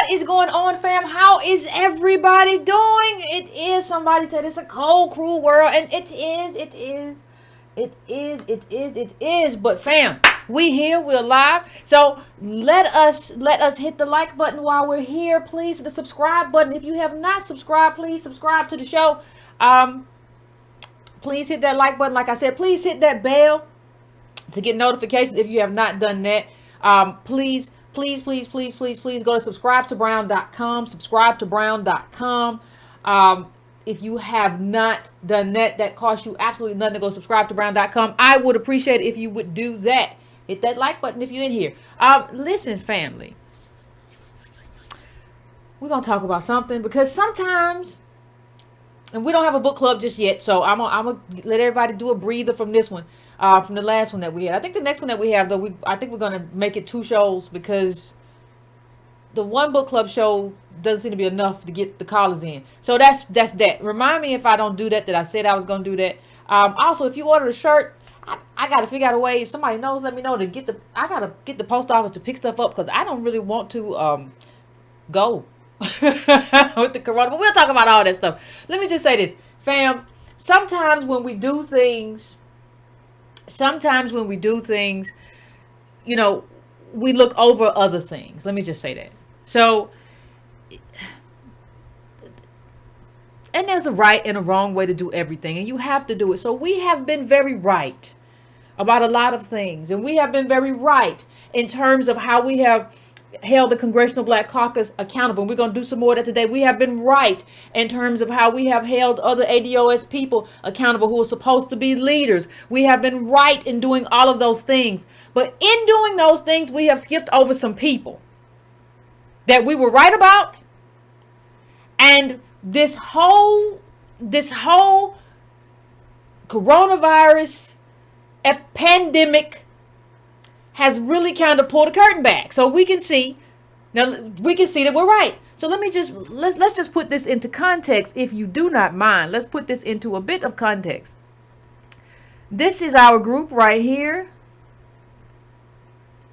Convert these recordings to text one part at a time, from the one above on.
What is going on, fam? How is everybody doing? It is, somebody said it's a cold, cruel world, and it is. But fam, we here, we're live. So let us hit the like button while we're here, please. The subscribe button. If you have not subscribed, please subscribe to the show. Please hit that like button. Like I said, please hit that bell to get notifications if you have not done that. Please go to subscribetobrown.com. If you have not done that, that costs you absolutely nothing to go subscribetobrown.com. I would appreciate it if you would do that. Hit that like button if you're in here. Listen, family, we're going to talk about something because sometimes, and we don't have a book club just yet, so I'm gonna let everybody do a breather from this one. From the last one that we had. I think the next one that we have, though, I think we're going to make it 2 shows because the one book club show doesn't seem to be enough to get the callers in. So that's that. Remind me if I don't do that I said I was going to do that. Also, if you order a shirt, I got to figure out a way. If somebody knows, let me know to get I got to get the post office to pick stuff up because I don't really want to go with the corona. But we'll talk about all that stuff. Let me just say this, fam. Sometimes when we do things, you know, we look over other things. Let me just say that. So, and there's a right and a wrong way to do everything, and you have to do it. So we have been very right about a lot of things, and we have been very right in terms of how we have held the Congressional Black Caucus accountable. We're going to do some more of that today. We have been right in terms of how we have held other ADOS people accountable who are supposed to be leaders. We have been right in doing all of those things. But in doing those things, we have skipped over some people that we were right about. And this whole coronavirus pandemic has really kind of pulled the curtain back, so we can see that we're right. So let's just put this into context, if you do not mind. Let's put this into a bit of context. This is our group right here.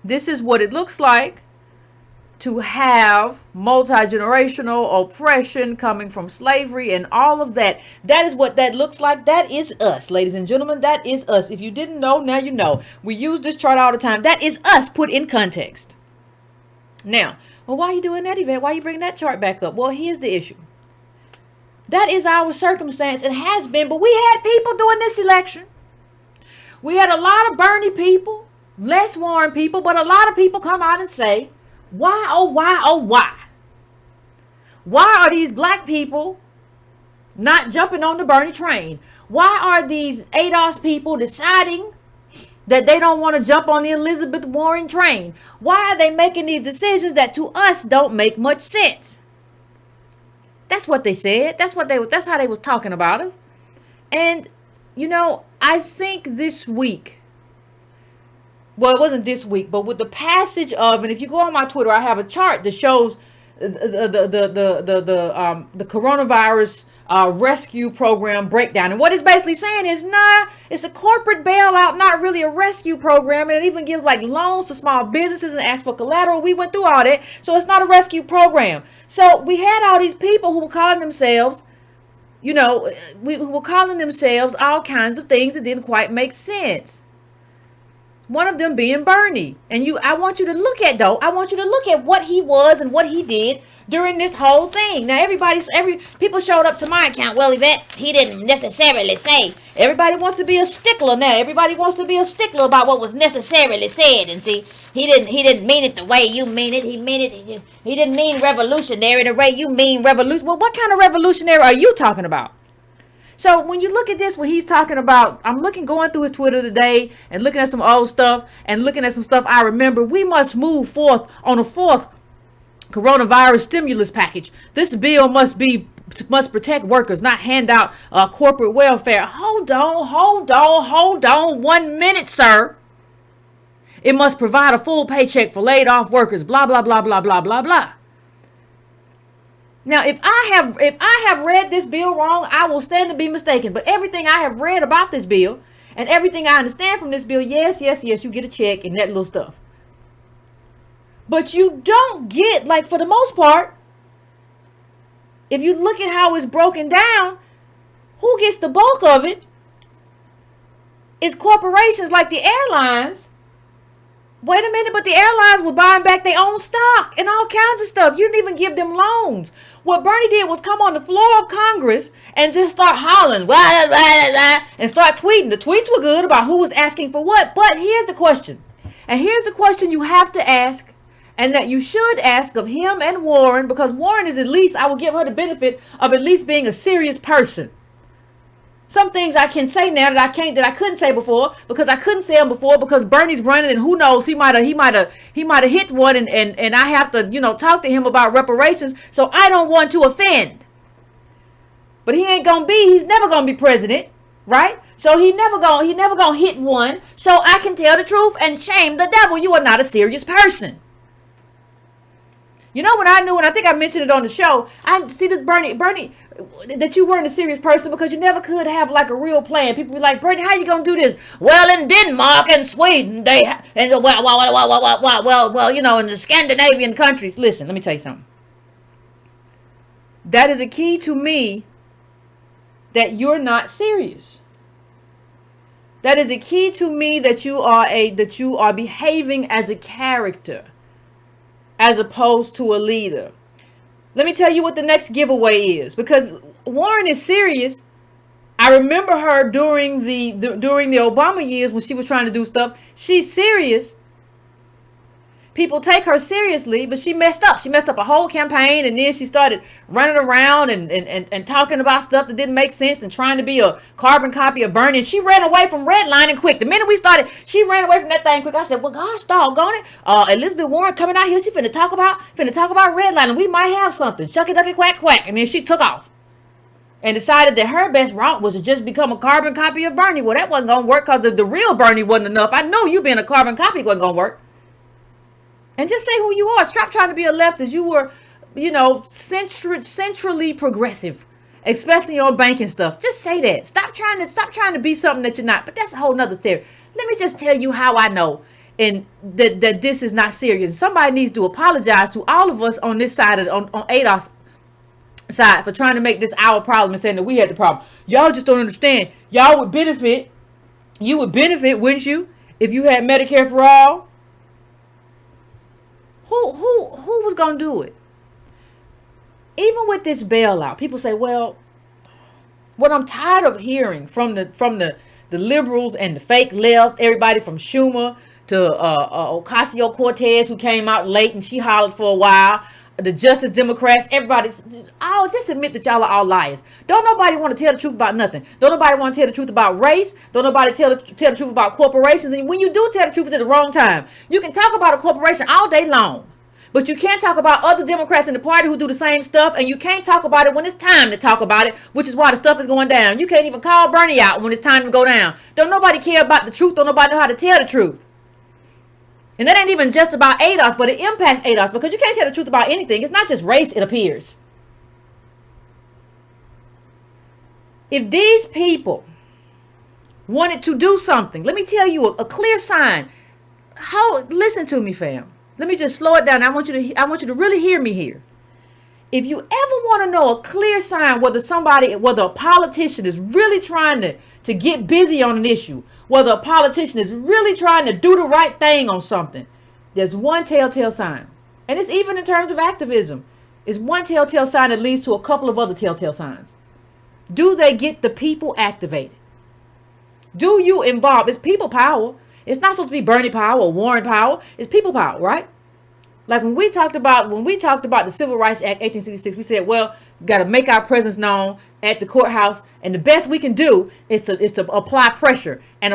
This is what it looks like to have multi-generational oppression coming from slavery and all of that. That is what that looks like. That is us, ladies and gentlemen. That is us. If you didn't know, now you know. We use this chart all the time. That is us put in context. Now, well, why are you doing that, Yvette? Why are you bringing that chart back up? Well, here's the issue. That is our circumstance and has been, but we had people during this election. We had a lot of Bernie people, less Warren people, but a lot of people come out and say, why, oh, why, oh, why? Why are these black people not jumping on the Bernie train? Why are these ADOS people deciding that they don't want to jump on the Elizabeth Warren train? Why are they making these decisions that to us don't make much sense? That's what they said. That's how they was talking about us. And, you know, I think this week, well, it wasn't this week, but with the passage of, and if you go on my Twitter, I have a chart that shows the coronavirus rescue program breakdown. And what it's basically saying is, nah, it's a corporate bailout, not really a rescue program. And it even gives like loans to small businesses and asks for collateral. We went through all that. So it's not a rescue program. So we had all these people who were calling themselves, you know, who were calling themselves all kinds of things that didn't quite make sense. One of them being Bernie. And I want you to look at what he was and what he did during this whole thing. Now people showed up to my account. Well, Yvette, he didn't necessarily say. Everybody wants to be a stickler now. Everybody wants to be a stickler about what was necessarily said. And see, he didn't mean it the way you mean it. He didn't mean revolutionary the way you mean revolution. Well, what kind of revolutionary are you talking about? So when you look at this, what he's talking about, I'm going through his Twitter today and looking at some old stuff and looking at some stuff I remember. We must move forth on a 4th coronavirus stimulus package. This bill must protect workers, not hand out corporate welfare. Hold on 1 minute, sir. It must provide a full paycheck for laid off workers, blah, blah, blah, blah, blah, blah, blah. Now, if I have read this bill wrong, I will stand to be mistaken. But everything I have read about this bill and everything I understand from this bill, yes, you get a check and that little stuff. But you don't get, like, for the most part, if you look at how it's broken down, who gets the bulk of it is corporations like the airlines. Wait a minute, but the airlines were buying back their own stock and all kinds of stuff. You didn't even give them loans. What Bernie did was come on the floor of Congress and just start hollering, blah, blah, blah, blah, and start tweeting. The tweets were good about who was asking for what. But here's the question. And here's the question you have to ask, and that you should ask of him and Warren, because Warren is, at least, I will give her the benefit of at least being a serious person. Some things I can say now that I couldn't say before, because I couldn't say them before because Bernie's running, and who knows, he might have hit one, and I have to, talk to him about reparations. So I don't want to offend. But he's never gonna be president, right? So he never gonna hit one. So I can tell the truth and shame the devil. You are not a serious person. When I knew, and I think I mentioned it on the show, I see this Bernie, that you weren't a serious person because you never could have like a real plan. People be like, Bernie, how you gonna do this? Well, in Denmark and Sweden, in the Scandinavian countries. Listen, let me tell you something. That is a key to me that you're not serious. That is a key to me that you are behaving as a character, as opposed to a leader. Let me tell you what the next giveaway is, because Warren is serious. I remember her during the Obama years when she was trying to do stuff. She's serious. People take her seriously, but she messed up. She messed up a whole campaign, and then she started running around and talking about stuff that didn't make sense and trying to be a carbon copy of Bernie. And she ran away from redlining quick. The minute we started, she ran away from that thing quick. I said, well, gosh, doggone it. Elizabeth Warren coming out here, she finna talk about redlining. We might have something. Shucky ducky quack quack. And then she took off and decided that her best route was to just become a carbon copy of Bernie. Well, that wasn't going to work because the real Bernie wasn't enough. I know you being a carbon copy wasn't going to work. And just say who you are. Stop trying to be a leftist. You were, centrally progressive, especially on banking stuff. Just say that. Stop trying to be something that you're not. But that's a whole nother story. Let me just tell you how I know and that this is not serious. Somebody needs to apologize to all of us on this side on ADOS side for trying to make this our problem and saying that we had the problem. Y'all just don't understand. Y'all would benefit. You would benefit, wouldn't you, if you had Medicare for all? Who was gonna do it? Even with this bailout, people say, well, what I'm tired of hearing from the liberals and the fake left, everybody from Schumer to Ocasio-Cortez, who came out late and she hollered for a while, the Justice Democrats, everybody, all just admit that y'all are all liars. Don't nobody want to tell the truth about nothing. Don't nobody want to tell the truth about race. Don't nobody tell the truth about corporations. And when you do tell the truth, it's at the wrong time. You can talk about a corporation all day long, but you can't talk about other Democrats in the party who do the same stuff, and you can't talk about it when it's time to talk about it, which is why the stuff is going down. You can't even call Bernie out when it's time to go down. Don't nobody care about the truth. Don't nobody know how to tell the truth. And that ain't even just about ADOS, but it impacts ADOS, because you can't tell the truth about anything. It's not just race, it appears. If these people wanted to do something, let me tell you a clear sign. Listen to me, fam. Let me just slow it down. I want you to really hear me here. If you ever want to know a clear sign whether a politician is really trying to get busy on an issue, whether a politician is really trying to do the right thing on something, there's one telltale sign. And it's even in terms of activism. It's one telltale sign that leads to a couple of other telltale signs. Do they get the people activated? Do you involve? It's people power. It's not supposed to be Bernie power or Warren power. It's people power, right? Like when we talked about the Civil Rights Act 1866, we said, well, we got to make our presence known at the courthouse, and the best we can do is to apply pressure on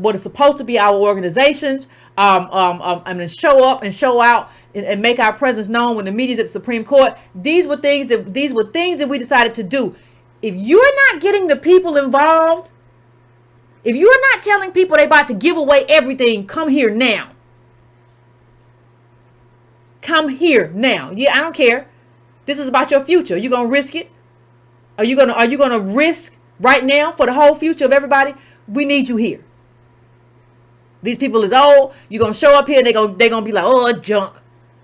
what is supposed to be our organizations, and show up and show out and make our presence known when the media's at the Supreme Court. These were things that we decided to do. If you're not getting the people involved, if you're not telling people they're about to give away everything, come here now. Come here now. Yeah, I don't care. This is about your future. Are you gonna risk it? Are you gonna risk right now for the whole future of everybody? We need you here. These people is old. You're going to show up here and they're gonna be like, oh, junk.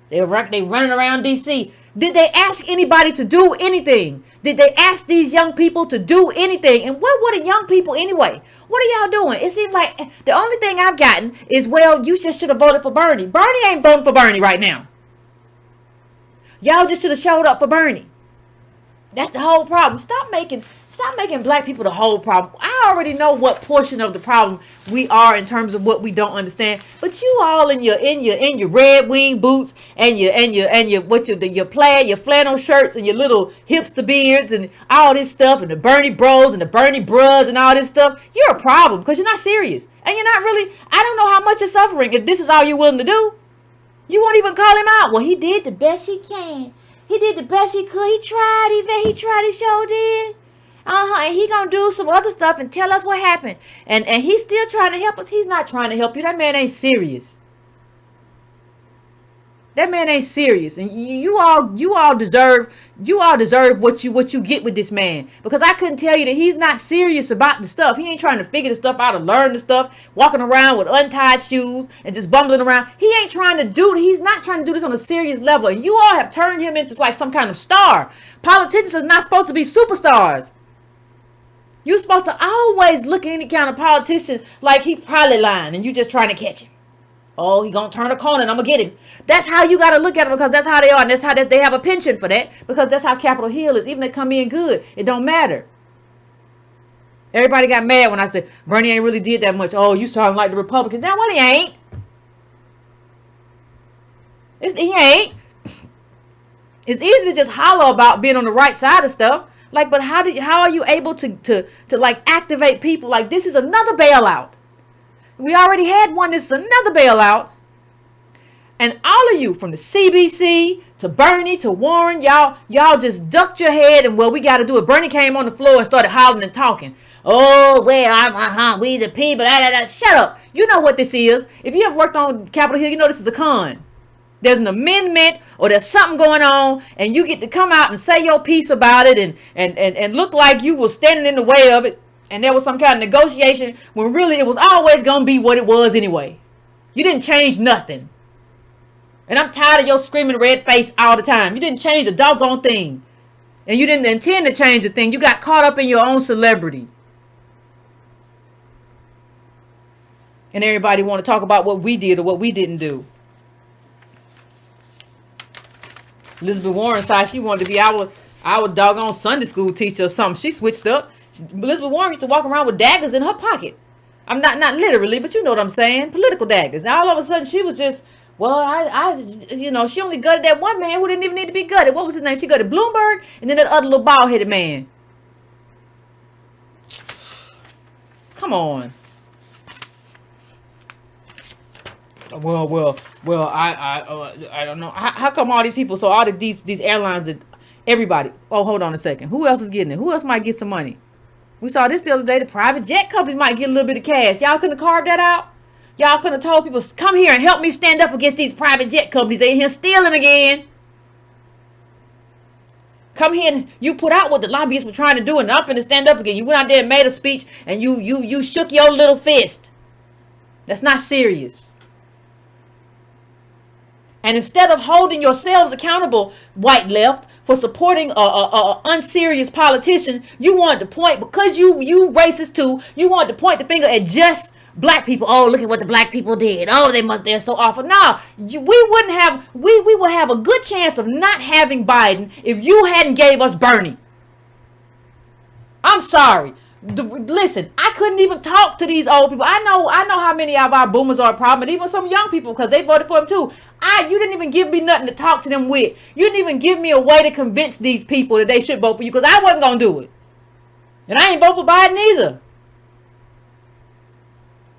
They running around D.C. Did they ask anybody to do anything? Did they ask these young people to do anything? And what were the young people anyway? What are y'all doing? It seems like the only thing I've gotten is, well, you just should have voted for Bernie. Bernie ain't voting for Bernie right now. Y'all just should have showed up for Bernie. That's the whole problem. Stop making black people the whole problem. I already know what portion of the problem we are in terms of what we don't understand. But you all in your Red Wing boots and your plaid, your flannel shirts and your little hipster beards and all this stuff and the Bernie bros and the Bernie bros and all this stuff. You're a problem because you're not serious. And you're not really, I don't know how much you're suffering if this is all you're willing to do. You won't even call him out. Well, he did the best he can. He did the best he could. He tried, Yvette. He tried. He sure did. And he gonna do some other stuff and tell us what happened. And he's still trying to help us. He's not trying to help you. That man ain't serious. That man ain't serious. And you all deserve what you get with this man. Because I couldn't tell you that he's not serious about the stuff. He ain't trying to figure the stuff out or learn the stuff, walking around with untied shoes and just bumbling around. He's not trying to do this on a serious level. And you all have turned him into like some kind of star. Politicians are not supposed to be superstars. You're supposed to always look at any kind of politician like he probably lying and you just trying to catch him. Oh, he gonna turn a corner and I'm gonna get him. That's how you gotta look at them because that's how they are. And that's how they have a penchant for that because that's how Capitol Hill is. Even if they come in good, it don't matter. Everybody got mad when I said Bernie ain't really did that much. Oh, you sound like the Republicans. Now, what he ain't. He ain't. It's easy to just holler about being on the right side of stuff. Like, but how are you able to like activate people? Like, this is another bailout. We already had one. This is another bailout. And all of you from the CBC to Bernie to Warren, y'all just ducked your head and, well, we got to do it. Bernie came on the floor and started hollering and talking. Oh, well, we the people. Shut up. You know what this is. If you have worked on Capitol Hill, you know this is a con. There's an amendment or there's something going on and you get to come out and say your piece about it and look like you were standing in the way of it. And there was some kind of negotiation when really it was always going to be what it was anyway. You didn't change nothing. And I'm tired of your screaming red face all the time. You didn't change a doggone thing. And you didn't intend to change a thing. You got caught up in your own celebrity. And everybody want to talk about what we did or what we didn't do. Elizabeth Warren said she wanted to be our doggone Sunday school teacher or something. She switched up. Elizabeth Warren used to walk around with daggers in her pocket. I'm not literally, but you know what I'm saying. Political daggers. Now all of a sudden she was just, well, she only gutted that one man who didn't even need to be gutted. What was his name? She gutted Bloomberg and then that other little bald-headed man. Come on. Well, I don't know. How come all these people, so all these airlines, that everybody, oh, hold on a second. Who else is getting it? Who else might get some money? We saw this the other day. The private jet companies might get a little bit of cash. Y'all couldn't have carved that out? Y'all couldn't have told people, come here and help me stand up against these private jet companies. They in here stealing again. Come here and you put out what the lobbyists were trying to do and I'm finna stand up again. You went out there and made a speech and you shook your little fist. That's not serious. And instead of holding yourselves accountable, white left, for supporting a unserious politician, you wanted to point, because you racist too, you wanted to point the finger at just black people. Oh, look at what the black people did. Oh, they're so awful. No, we would have a good chance of not having Biden if you hadn't gave us Bernie. I'm sorry. Listen, I couldn't even talk to these old people. I know how many of our boomers are a problem, and even some young people, because they voted for him too. You didn't even give me nothing to talk to them with. You didn't even give me a way to convince these people that they should vote for you, because I wasn't going to do it. And I ain't vote for Biden either.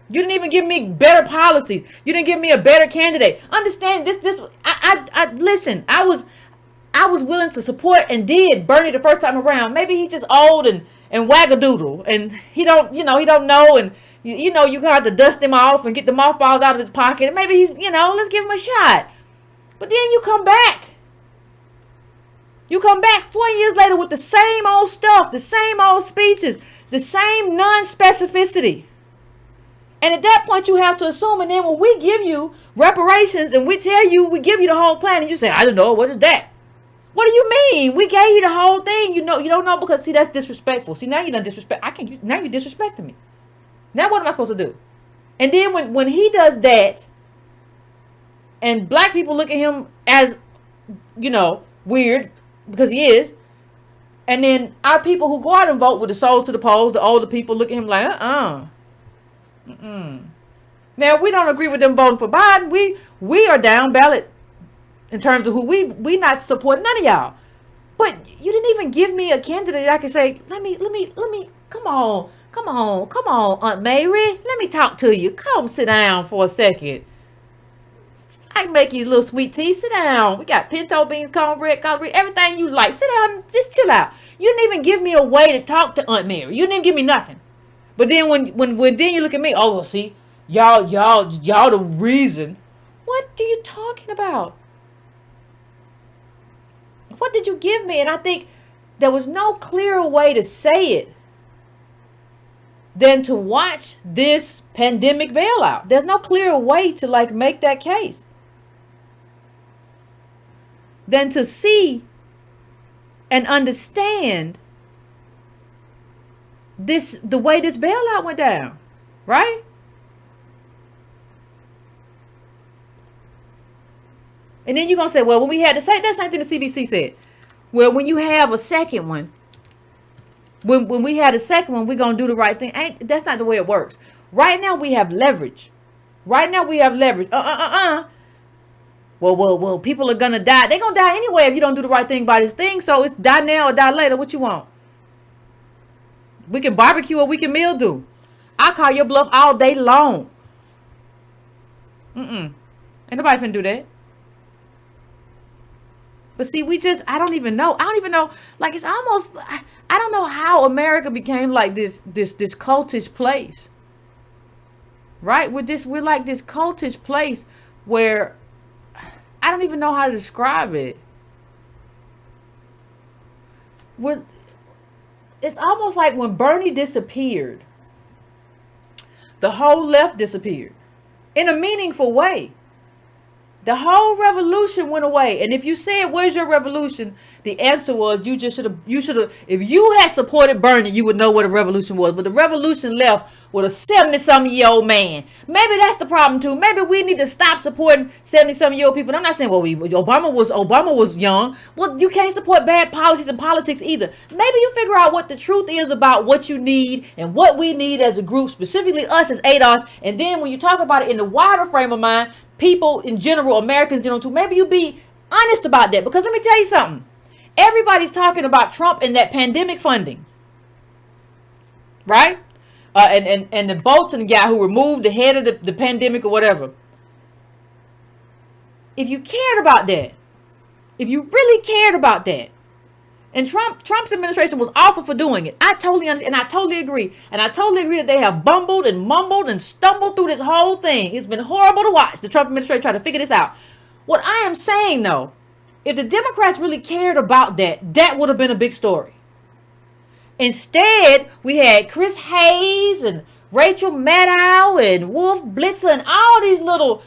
You didn't even give me better policies. You didn't give me a better candidate. Understand this. Listen, I was willing to support and did Bernie the first time around. Maybe he's just old and wagadoodle, and he don't know, and you got to dust him off and get the mothballs out of his pocket, and maybe he's, let's give him a shot. But then you come back 4 years later with the same old stuff, the same old speeches, the same non-specificity. And at that point, you have to assume. And then when we give you reparations and we tell you, we give you the whole plan, and you say, I don't know, what is that? What do you mean? We gave you the whole thing. You know, you don't know because, see, that's disrespectful. See, now you done disrespect. Now you're disrespecting me. Now what am I supposed to do? And then when he does that, and black people look at him as, weird, because he is. And then our people who go out and vote with the souls to the polls, the older people look at him like, Now, we don't agree with them voting for Biden. We are down ballot in terms of who we not supporting none of y'all. But you didn't even give me a candidate I can say, let me, come on, Aunt Mary. Let me talk to you. Come sit down for a second. I can make you a little sweet tea. Sit down. We got pinto beans, cornbread, collard, everything you like. Sit down. Just chill out. You didn't even give me a way to talk to Aunt Mary. You didn't even give me nothing. But then when then you look at me, oh, well, see, y'all the reason. What are you talking about? What did you give me? And I think there was no clearer way to say it than to watch this pandemic bailout. There's no clearer way to make that case than to see and understand the way this bailout went down, right? And then you're going to say, well, when we had the same thing the CBC said. Well, when you have a second one, when we had a second one, we're going to do the right thing. That's not the way it works. Right now, we have leverage. Well, people are going to die. They're going to die anyway if you don't do the right thing by this thing. So it's die now or die later. What you want? We can barbecue or we can mildew. I'll call your bluff all day long. Ain't nobody finna do that. But see, I don't even know. Like, it's almost, I don't know how America became like this cultish place. Right? We're like this cultish place where I don't even know how to describe it. It's almost like when Bernie disappeared, the whole left disappeared in a meaningful way. The whole revolution went away. And if you said, where's your revolution? The answer was, you should have, if you had supported Bernie, you would know what a revolution was. But the revolution left with a 70-something-year-old man. Maybe that's the problem too. Maybe we need to stop supporting 70-something-year-old people. And I'm not saying, well, Obama was young. Well, you can't support bad policies and politics either. Maybe you figure out what the truth is about what you need and what we need as a group, specifically us as ADOS. And then when you talk about it in the wider frame of mind, people in general, Americans in general too, maybe you be honest about that. Because let me tell you something. Everybody's talking about Trump and that pandemic funding. Right? And the Bolton guy who removed the head of the pandemic or whatever. If you cared about that, if you really cared about that, and Trump's administration was awful for doing it. I totally understand, and I totally agree. And I totally agree that they have bumbled and mumbled and stumbled through this whole thing. It's been horrible to watch the Trump administration try to figure this out. What I am saying, though, if the Democrats really cared about that, that would have been a big story. Instead, we had Chris Hayes and Rachel Maddow and Wolf Blitzer and all these little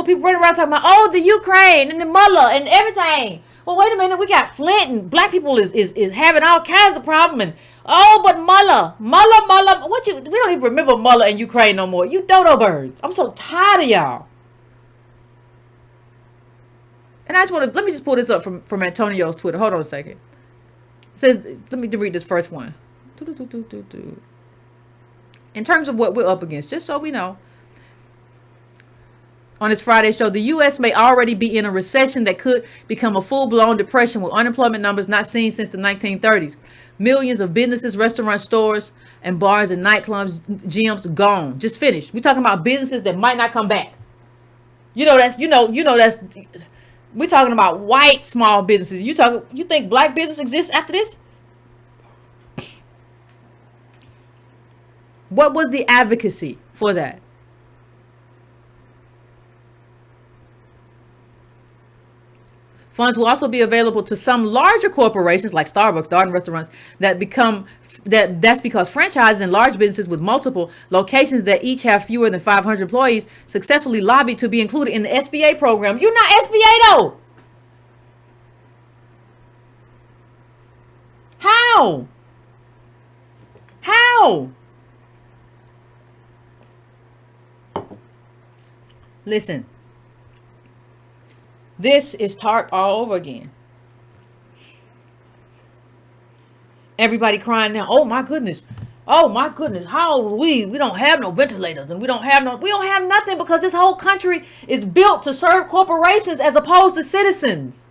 people running around talking about, oh, the Ukraine and the Mueller and everything. Well, wait a minute, we got Flint and black people is having all kinds of problems. And oh, but Mueller, we don't even remember Mueller and Ukraine no more. You dodo birds. I'm so tired of y'all. And I just want to, let me just pull this up from Antonio's Twitter. Hold on a second. It says, let me read this first one. In terms of what we're up against, just so we know. On this Friday show, the U.S. may already be in a recession that could become a full-blown depression with unemployment numbers not seen since the 1930s. Millions of businesses, restaurants, stores, and bars and nightclubs, gyms gone. Just finished. We're talking about businesses that might not come back. We're talking about white small businesses. You think black business exists after this? What was the advocacy for that? Funds will also be available to some larger corporations like Starbucks, Darden restaurants that's because franchises and large businesses with multiple locations that each have fewer than 500 employees successfully lobbied to be included in the SBA program. You're not SBA though. How? How? Listen, this is TARP all over again. Everybody crying now. Oh my goodness. Oh my goodness. How we don't have no ventilators and we don't have nothing because this whole country is built to serve corporations as opposed to citizens.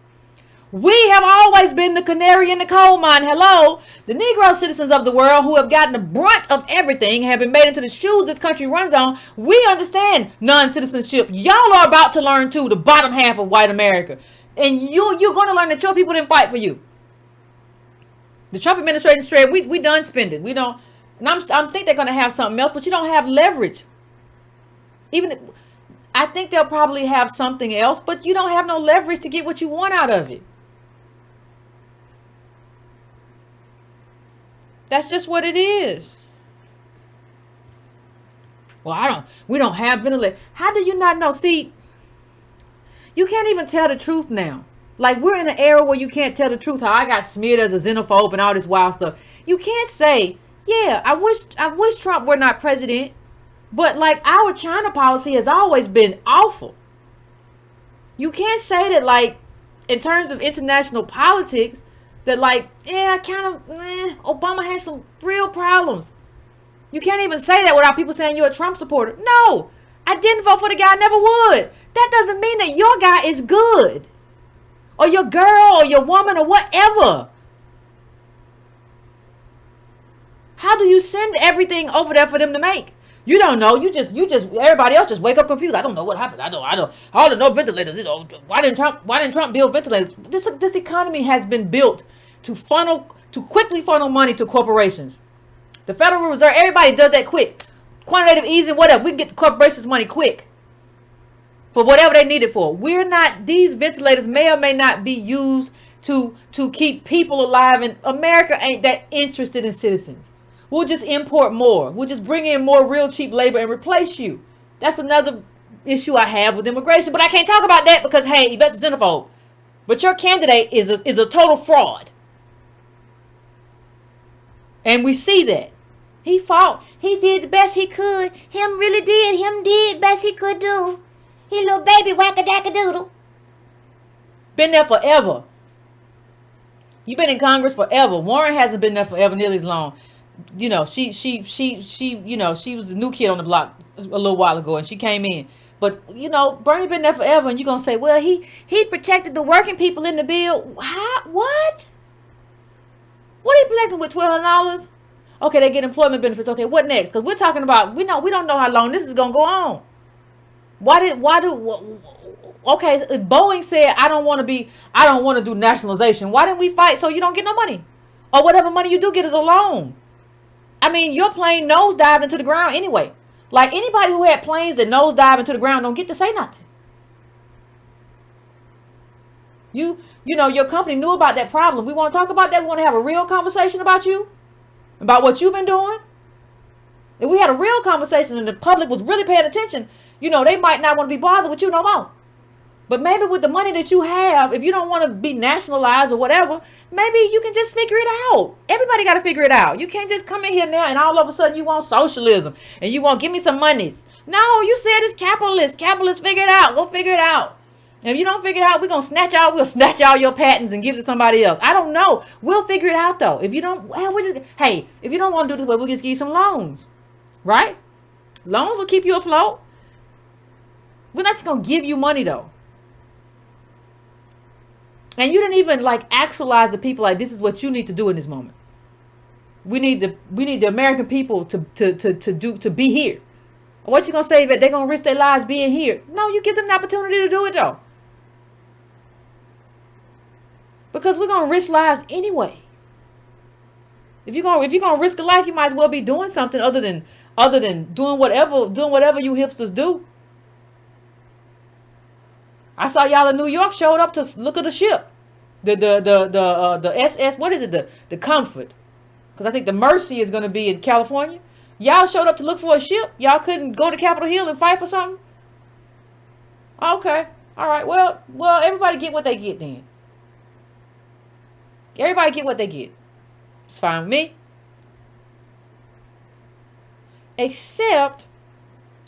We have always been the canary in the coal mine. Hello. The Negro citizens of the world who have gotten the brunt of everything have been made into the shoes this country runs on. We understand non-citizenship. Y'all are about to learn too, the bottom half of white America. And you're going to learn that your people didn't fight for you. The Trump administration said, we done spending. We don't, and I think they're going to have something else, but you don't have leverage. I think they'll probably have something else, but you don't have no leverage to get what you want out of it. That's just what it is. Well, we don't have ventilators. How do you not know? See, you can't even tell the truth now. Like, we're in an era where you can't tell the truth. How I got smeared as a xenophobe and all this wild stuff. You can't say, yeah, I wish Trump were not president. But like, our China policy has always been awful. You can't say that, like, in terms of international politics, that like, yeah, Obama has some real problems. You can't even say that without people saying you're a Trump supporter. No, I didn't vote for the guy. I never would. That doesn't mean that your guy is good. Or your girl or your woman or whatever. How do you send everything over there for them to make? You don't know. You just everybody else just wake up confused. I don't know what happened. I don't know ventilators. You know, why didn't Trump build ventilators? This economy has been built to quickly funnel money to corporations. The Federal Reserve, everybody does that quick. Quantitative easing, whatever. We can get the corporations money quick for whatever they need it for. These ventilators may or may not be used to keep people alive, and America ain't that interested in citizens. We'll just import more. We'll just bring in more real cheap labor and replace you. That's another issue I have with immigration. But I can't talk about that because, hey, Yvette's a xenophobe. But your candidate is a total fraud. And we see that. He fought. He did the best he could. Him really did. Him did best he could do. He little baby whack-a-dack-a-doodle. Been there forever. You've been in Congress forever. Warren hasn't been there forever, nearly as long. You know, she was the new kid on the block a little while ago, and she came in. But, you know, Bernie been there forever, and you're going to say, well, he protected the working people in the bill. How? What? What are you protecting with $1,200? Okay, they get employment benefits. Okay, what next? Because we're talking about, we don't know how long this is going to go on. Okay, Boeing said, I don't want to do nationalization. Why didn't we fight so you don't get no money? Or whatever money you do get is a loan. I mean, your plane nosedived into the ground anyway. Like, anybody who had planes that nosedive into the ground don't get to say nothing. You know, your company knew about that problem. We want to talk about that. We want to have a real conversation about you, about what you've been doing. If we had a real conversation and the public was really paying attention, you know, they might not want to be bothered with you no more. But maybe with the money that you have, if you don't want to be nationalized or whatever, maybe you can just figure it out. Everybody got to figure it out. You can't just come in here now and all of a sudden you want socialism and you want give me some monies. No, you said it's capitalist. Capitalists figure it out. We'll figure it out. And if you don't figure it out, we'll snatch all your patents and give it to somebody else. I don't know. We'll figure it out though. If you don't, if you don't want to do this way, we'll just give you some loans. Right? Loans will keep you afloat. We're not just going to give you money though. And you didn't even like actualize the people like this is what you need to do in this moment. We need the American people to be here. What you gonna say that they're gonna risk their lives being here? No, you give them the opportunity to do it though. Because we're gonna risk lives anyway. If you're gonna risk a life, you might as well be doing something other than doing whatever you hipsters do. I saw y'all in New York showed up to look at the ship. The SS, what is it? The Comfort. Because I think the Mercy is going to be in California. Y'all showed up to look for a ship. Y'all couldn't go to Capitol Hill and fight for something? Okay. All right. Well, everybody get what they get then. Everybody get what they get. It's fine with me. Except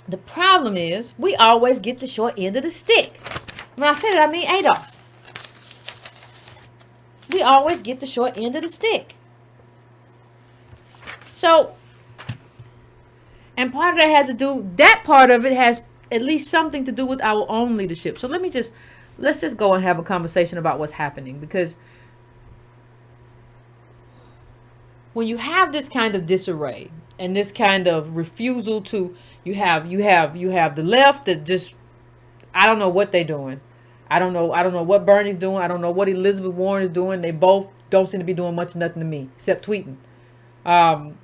the problem is we always get the short end of the stick. When I say that, I mean ADOS. We always get the short end of the stick. So, and part of that has to do, that part of it has at least something to do with our own leadership. So let's just go and have a conversation about what's happening. Because when you have this kind of disarray and this kind of refusal to, you have the left that just, I don't know what they're doing. I don't know what Bernie's doing. I don't know what Elizabeth Warren is doing. They both don't seem to be doing much of nothing to me except tweeting. And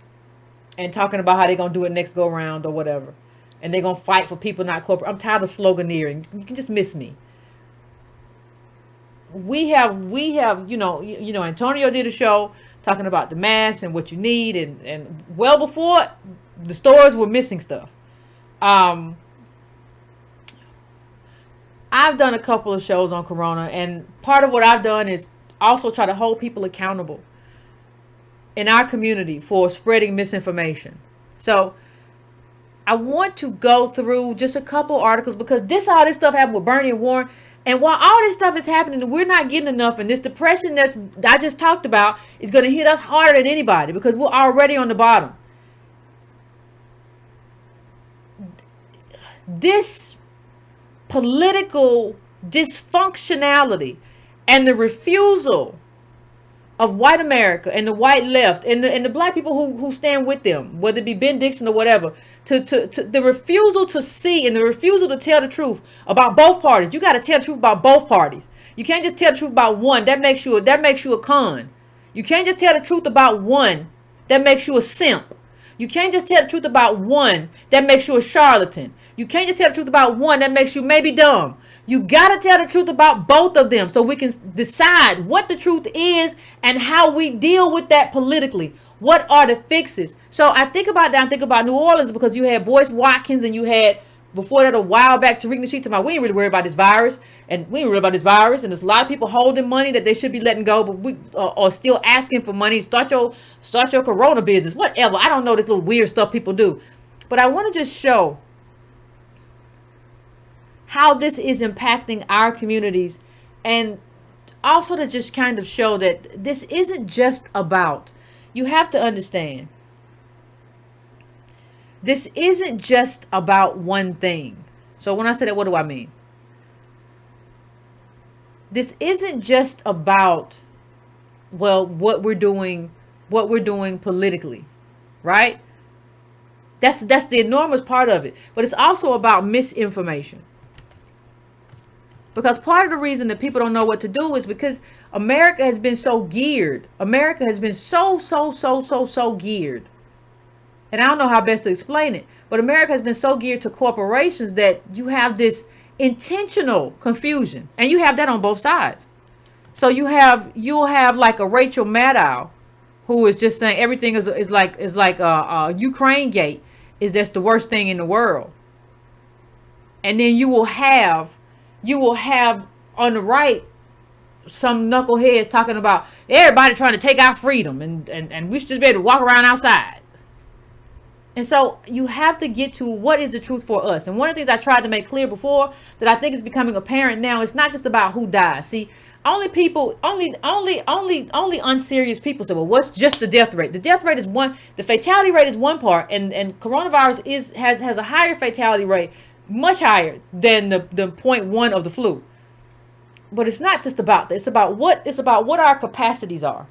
talking about how they're going to do it next go round or whatever. And they're going to fight for people, not corporate. I'm tired of sloganeering. You can just miss me. We have, Antonio did a show talking about the mask and what you need. And well before, the stores were missing stuff. I've done a couple of shows on Corona. And part of what I've done is also try to hold people accountable in our community for spreading misinformation. So I want to go through just a couple articles because all this stuff happened with Bernie and Warren. And while all this stuff is happening, we're not getting enough. And this depression that I just talked about is going to hit us harder than anybody because we're already on the bottom. This political dysfunctionality and the refusal of white America and the white left and the black people who stand with them, whether it be Ben Dixon or whatever, to the refusal to see and the refusal to tell the truth about both parties. You got to tell the truth about both parties. You can't just tell the truth about one. That makes you a con. You can't just tell the truth about one. That makes you a simp. You can't just tell the truth about one. That makes you a charlatan. You can't just tell the truth about one. That makes you maybe dumb. You got to tell the truth about both of them so we can decide what the truth is and how we deal with that politically. What are the fixes? So I think about that. I think about New Orleans because you had Boyce Watkins and you had, before that, a while back, Tariq Nasheed talking about, we ain't really worried about this virus. And we ain't worried about this virus. And there's a lot of people holding money that they should be letting go, but we are still asking for money. Start your Corona business, whatever. I don't know this little weird stuff people do. But I want to just show how this is impacting our communities, and also to just kind of show that this isn't just about, you have to understand, this isn't just about one thing. So when I say that, what do I mean? This isn't just about, well, what we're doing politically, right? That's the enormous part of it. But it's also about misinformation. Because part of the reason that people don't know what to do is because America has been so geared. America has been so geared. And I don't know how best to explain it. But America has been so geared to corporations that you have this intentional confusion. And you have that on both sides. So you'll have like a Rachel Maddow who is just saying everything is like Ukraine gate is just the worst thing in the world. And then you will have on the right some knuckleheads talking about everybody trying to take our freedom and we should just be able to walk around outside. And so you have to get to what is the truth for us. And one of the things I tried to make clear before that I think is becoming apparent now, it's not just about who dies. See, only unserious people say, well, what's just the death rate? The death rate is one, the fatality rate is one part, and coronavirus has a higher fatality rate, much higher than the 0.1 of the flu. But it's not just about that. It's about what our capacities are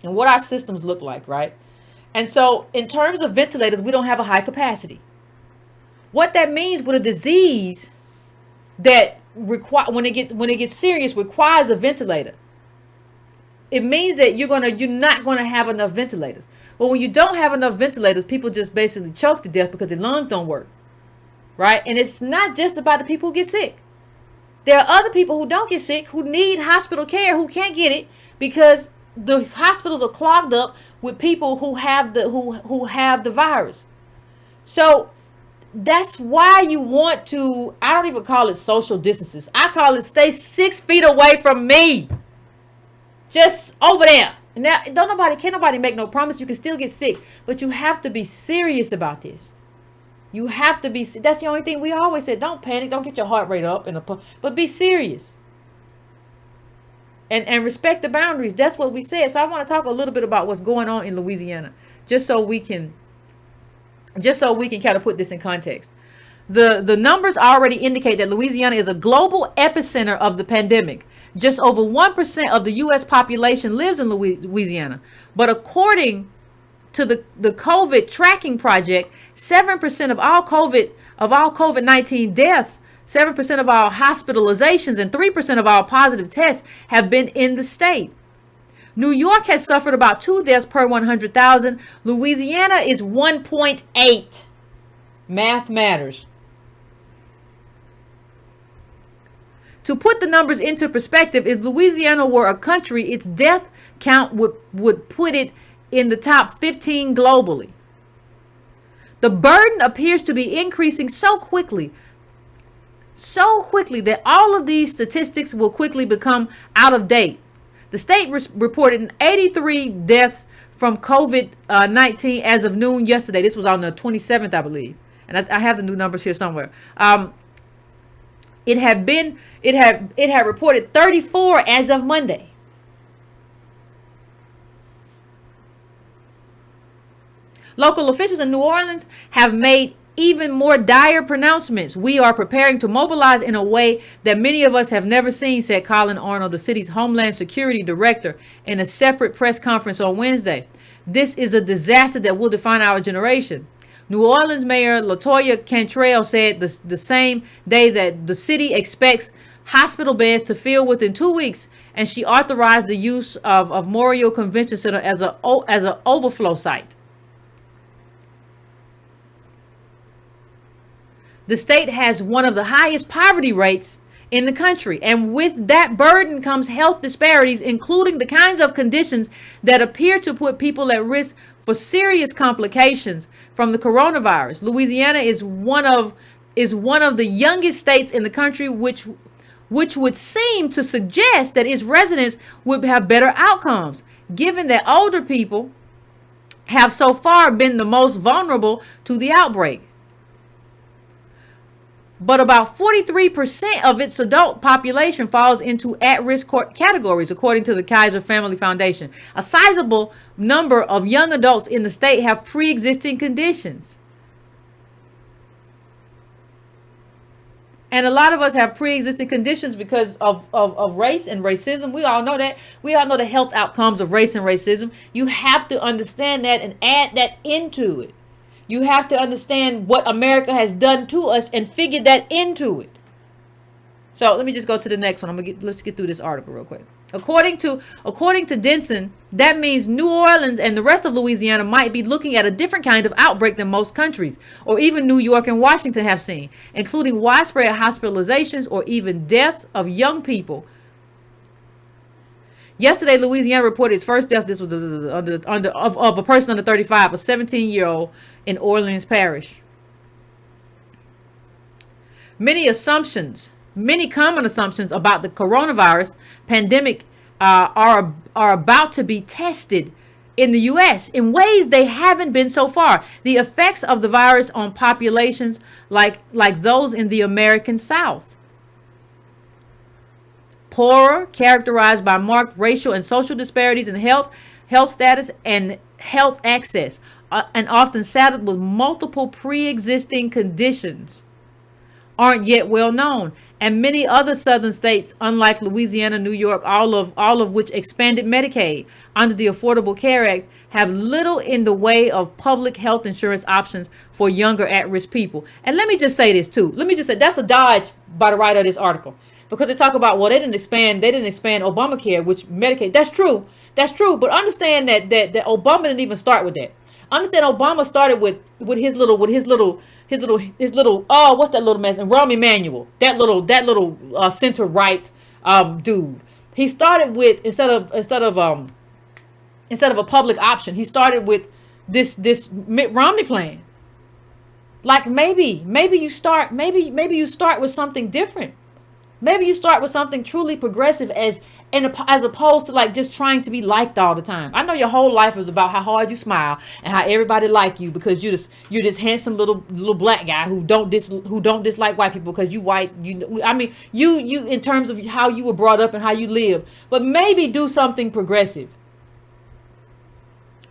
and what our systems look like, right? And so in terms of ventilators, we don't have a high capacity. What that means with a disease that when it gets serious requires a ventilator, it means that you're not gonna have enough ventilators. Well, when you don't have enough ventilators, people just basically choke to death because their lungs don't work, right? And it's not just about the people who get sick. There are other people who don't get sick, who need hospital care, who can't get it because the hospitals are clogged up with people who have the virus. So that's why you want to, I don't even call it social distances. I call it stay 6 feet away from me. Just over there. Now, can't nobody make no promise. You can still get sick, but you have to be serious about this. You have to be, that's the only thing we always said. Don't panic. Don't get your heart rate up, but be serious. And respect the boundaries. That's what we said. So I want to talk a little bit about what's going on in Louisiana, just so we can kind of put this in context. The numbers already indicate that Louisiana is a global epicenter of the pandemic. Just over 1% of the U.S. population lives in Louisiana. But according to the COVID tracking project, 7% of all COVID-19 deaths, 7% of all hospitalizations, and 3% of all positive tests have been in the state. New York has suffered about 2 deaths per 100,000. Louisiana is 1.8. Math matters. To put the numbers into perspective, if Louisiana were a country, its death count would put it in the top 15 globally. The burden appears to be increasing so quickly that all of these statistics will quickly become out of date. The state reported 83 deaths from COVID-19 as of noon yesterday. This was on the 27th, I believe. And I have the new numbers here somewhere. It had reported 34 as of Monday. Local officials in New Orleans have made even more dire pronouncements. We are preparing to mobilize in a way that many of us have never seen, said Colin Arnold, the city's Homeland Security director, in a separate press conference on Wednesday. This is a disaster that will define our generation. New Orleans Mayor LaToya Cantrell said the same day that the city expects hospital beds to fill within 2 weeks, and she authorized the use of Memorial Convention Center as an overflow site. The state has one of the highest poverty rates in the country, and with that burden comes health disparities, including the kinds of conditions that appear to put people at risk for serious complications from the coronavirus. Louisiana is one of the youngest states in the country, which would seem to suggest that its residents would have better outcomes, given that older people have so far been the most vulnerable to the outbreak. But about 43% of its adult population falls into at-risk categories, according to the Kaiser Family Foundation. A sizable number of young adults in the state have pre-existing conditions. And a lot of us have pre-existing conditions because of race and racism. We all know that. We all know the health outcomes of race and racism. You have to understand that and add that into it. You have to understand what America has done to us and figure that into it. So let me just go to the next one. Let's get through this article real quick. According to Denson, that means New Orleans and the rest of Louisiana might be looking at a different kind of outbreak than most countries, or even New York and Washington have seen, including widespread hospitalizations or even deaths of young people. Yesterday, Louisiana reported its first death. This was of a person under 35, a 17-year-old in Orleans Parish. Many common assumptions about the coronavirus pandemic are about to be tested in the U.S. in ways they haven't been so far. The effects of the virus on populations like those in the American South. Poorer, characterized by marked racial and social disparities in health status and health access, and often saddled with multiple pre-existing conditions, aren't yet well known. And many other southern states, unlike Louisiana, New York, all of which expanded Medicaid under the Affordable Care Act, have little in the way of public health insurance options for younger at-risk people. And let me just say this too. That's a dodge by the writer of this article, because they talk about, well, they didn't expand Obamacare, which Medicaid. That's true. But understand that Obama didn't even start with that. Understand, Obama started with his little oh, what's that little mess? Rahm Emanuel, that little center right dude. He started with instead of a public option, he started with this Mitt Romney plan. Like maybe you start with something different. Maybe you start with something truly progressive as opposed to like just trying to be liked all the time. I know your whole life is about how hard you smile and how everybody like you because you're this handsome little black guy who don't dislike white people because you white. You in terms of how you were brought up and how you live. But maybe do something progressive.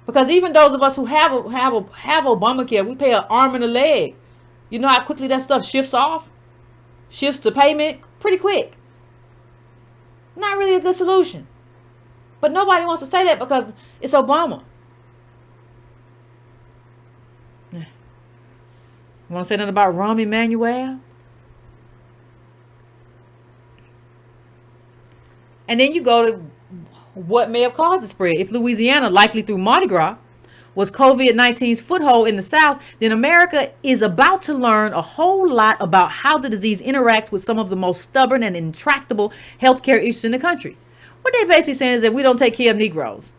Because even those of us who have Obamacare, we pay an arm and a leg. You know how quickly that stuff shifts to payment pretty quick. Not really a good solution. But nobody wants to say that because it's Obama. You want to say nothing about Rahm Emanuel? And then you go to what may have caused the spread. If Louisiana, likely through Mardi Gras, was COVID-19's foothold in the South, then America is about to learn a whole lot about how the disease interacts with some of the most stubborn and intractable healthcare issues in the country. What they basically saying is that we don't take care of Negroes.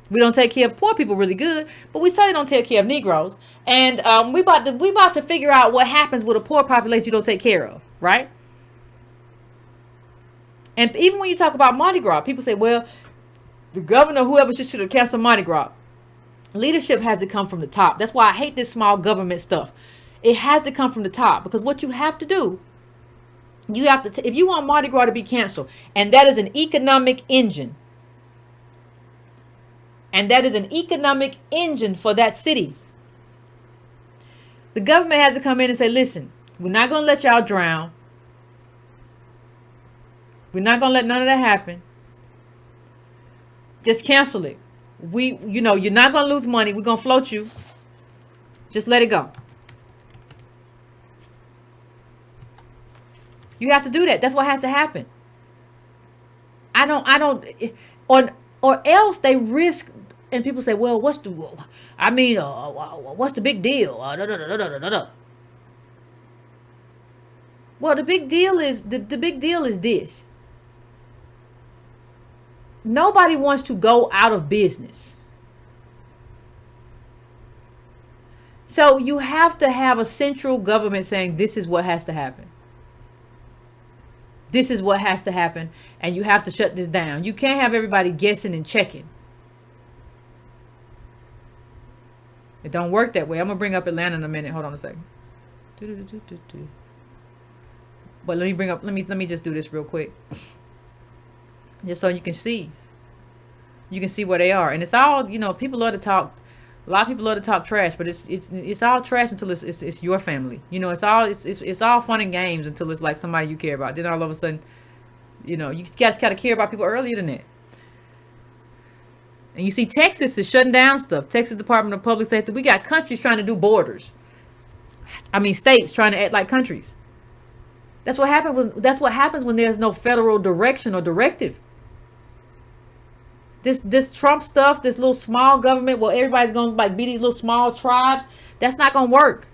We don't take care of poor people really good, but we certainly don't take care of Negroes. And we about to figure out what happens with a poor population you don't take care of, right? And even when you talk about Mardi Gras, people say, well, the governor, whoever should have canceled Mardi Gras. Leadership has to come from the top. That's why I hate this small government stuff. It has to come from the top because what you have to do, you have to, if you want Mardi Gras to be canceled, and that is an economic engine, for that city, the government has to come in and say, listen, we're not going to let y'all drown. We're not going to let none of that happen. Just cancel it. You're not going to lose money. We're going to float you. Just let it go. You have to do that. That's what has to happen. Or else they risk, and people say, well, what's the big deal? Well, the big deal is this. Nobody wants to go out of business. So you have to have a central government saying this is what has to happen. This is what has to happen. And you have to shut this down. You can't have everybody guessing and checking. It don't work that way. I'm going to bring up Atlanta in a minute. Hold on a second. But let me just do this real quick. Just so you can see. You can see where they are. And it's all, people love to talk. A lot of people love to talk trash, but it's all trash until it's your family. It's all fun and games until it's like somebody you care about. Then all of a sudden, you guys gotta care about people earlier than that. And you see Texas is shutting down stuff. Texas Department of Public Safety. We got countries trying to do borders. States trying to act like countries. That's what happens when there's no federal direction or directive. This Trump stuff, this little small government where everybody's going to be these little small tribes, that's not going to work.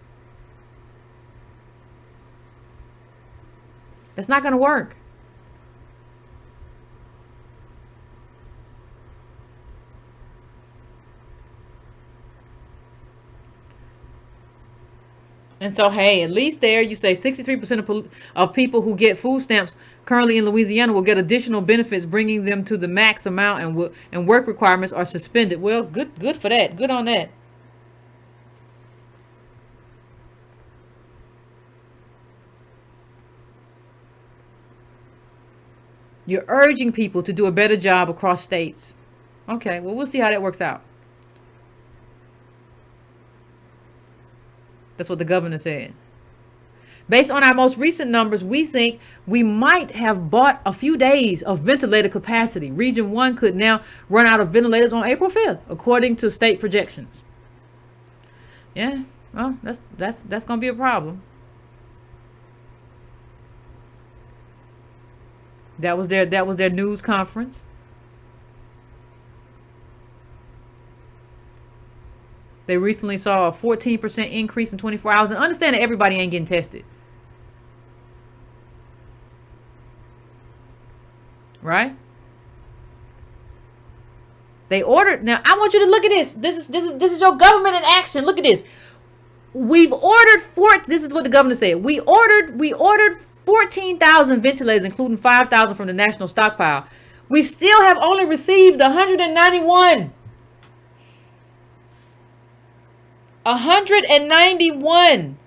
That's not going to work. And so, hey, at least there you say 63% of people who get food stamps currently in Louisiana will get additional benefits, bringing them to the max amount, and work requirements are suspended. Well, good for that. Good on that. You're urging people to do a better job across states. Okay, well, we'll see how that works out. That's what the governor said. Based on our most recent numbers, we think we might have bought a few days of ventilator capacity. Region 1 could now run out of ventilators on April 5th, according to state projections. Yeah, well, that's going to be a problem. That was their news conference. They recently saw a 14% increase in 24 hours. And understand that everybody ain't getting tested. Right? They ordered. Now, I want you to look at this. This is your government in action. Look at this. We've ordered this is what the governor said. We ordered 14,000 ventilators, including 5,000 from the national stockpile. We still have only received 191. 191.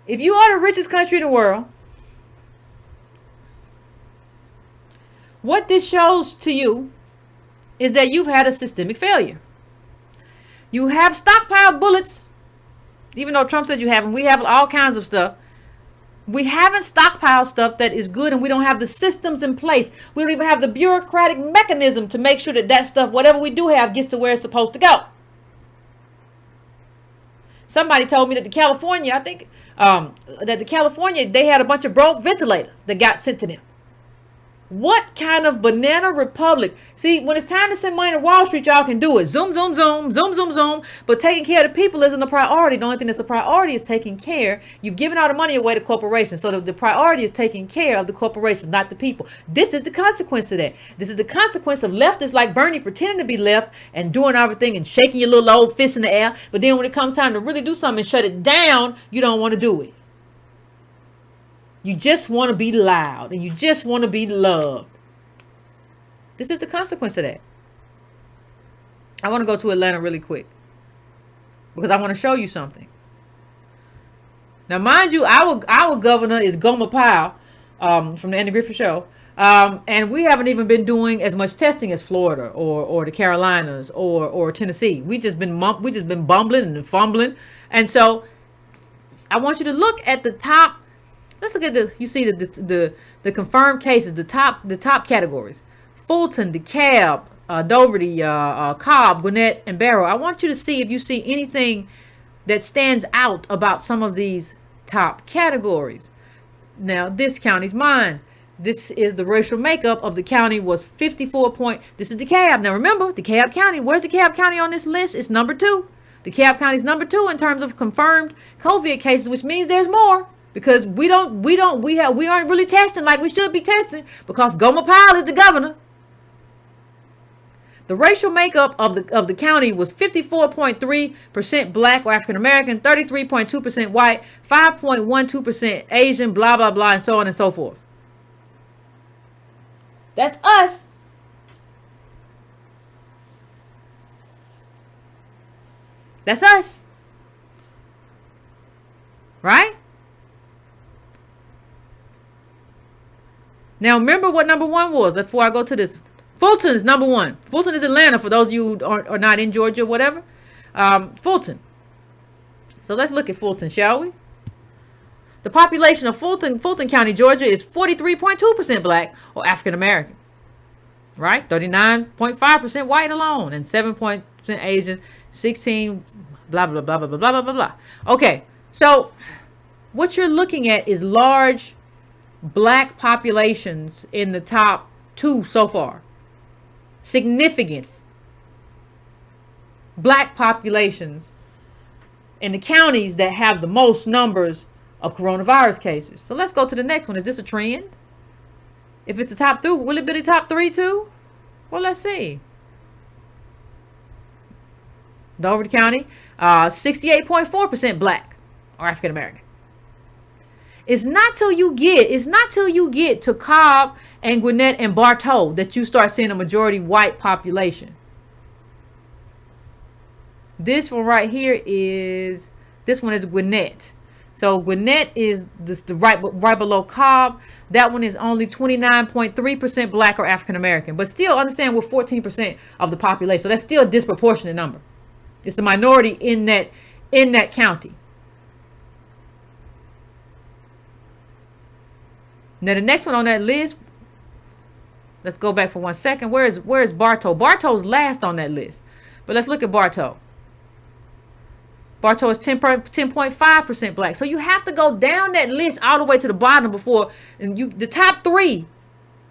If you are the richest country in the world, what this shows to you is that you've had a systemic failure. You have stockpiled bullets, even though Trump said you haven't. We have all kinds of stuff. We haven't stockpiled stuff that is good, and we don't have the systems in place. We don't even have the bureaucratic mechanism to make sure that that stuff, whatever we do have, gets to where it's supposed to go. Somebody told me that California, they had a bunch of broke ventilators that got sent to them. What kind of banana republic? See, when it's time to send money to Wall Street, y'all can do it. Zoom, zoom, zoom, zoom, zoom, zoom. But taking care of the people isn't a priority. The only thing that's a priority is taking care. You've given all the money away to corporations. So the priority is taking care of the corporations, not the people. This is the consequence of that. This is the consequence of leftists like Bernie pretending to be left and doing everything and shaking your little old fist in the air. But then when it comes time to really do something and shut it down, you don't want to do it. You just want to be loud and you just want to be loved. This is the consequence of that. I want to go to Atlanta really quick because I want to show you something. Now, mind you, our governor is Gomer Pyle from the Andy Griffith Show. And we haven't even been doing as much testing as Florida or the Carolinas or Tennessee. We just been bumbling and fumbling. And so I want you to look at the top. Let's look at you see the confirmed cases, the top categories. Fulton, DeKalb, Dougherty, Cobb, Gwinnett, and Barrow. I want you to see if you see anything that stands out about some of these top categories. Now, this county's mine. This is the racial makeup of the county was 54 point. This is DeKalb. Now, remember, DeKalb County. Where's DeKalb County on this list? It's number 2. DeKalb County is number 2 in terms of confirmed COVID cases, which means there's more. Because we aren't really testing like we should be testing because Gomer Pyle is the governor. The racial makeup of the county was 54.3% black or African American, 33.2% white, 5.12% Asian, blah blah blah, and so on and so forth. That's us. That's us. Right? Now, remember what number 1 was before I go to this. Fulton is number 1. Fulton is Atlanta for those of you who are not in Georgia or whatever. Fulton. So let's look at Fulton, shall we? The population of Fulton County, Georgia is 43.2% black or African American. Right? 39.5% white alone and 7% Asian, 16 blah, blah, blah, blah, blah, blah, blah, blah. Okay. So what you're looking at is large black populations in the top 2 so far. Significant black populations in the counties that have the most numbers of coronavirus cases. So let's go to the next one. Is this a trend? If it's the top 2, will it be the top 3 too? Well, let's see. Dougherty County, 68.4% black or African American. It's not till you get to Cobb and Gwinnett and Bartow that you start seeing a majority white population. This one right here is Gwinnett. So Gwinnett is the right below Cobb. That one is only 29.3% black or African American. But still, understand we're 14% of the population. So that's still a disproportionate number. It's the minority in that county. Now the next one on that list, let's go back for 1 second. Where is Bartow? Bartow's last on that list. But let's look at Bartow. Bartow is 10.5% black. So you have to go down that list all the way to the bottom before the top 3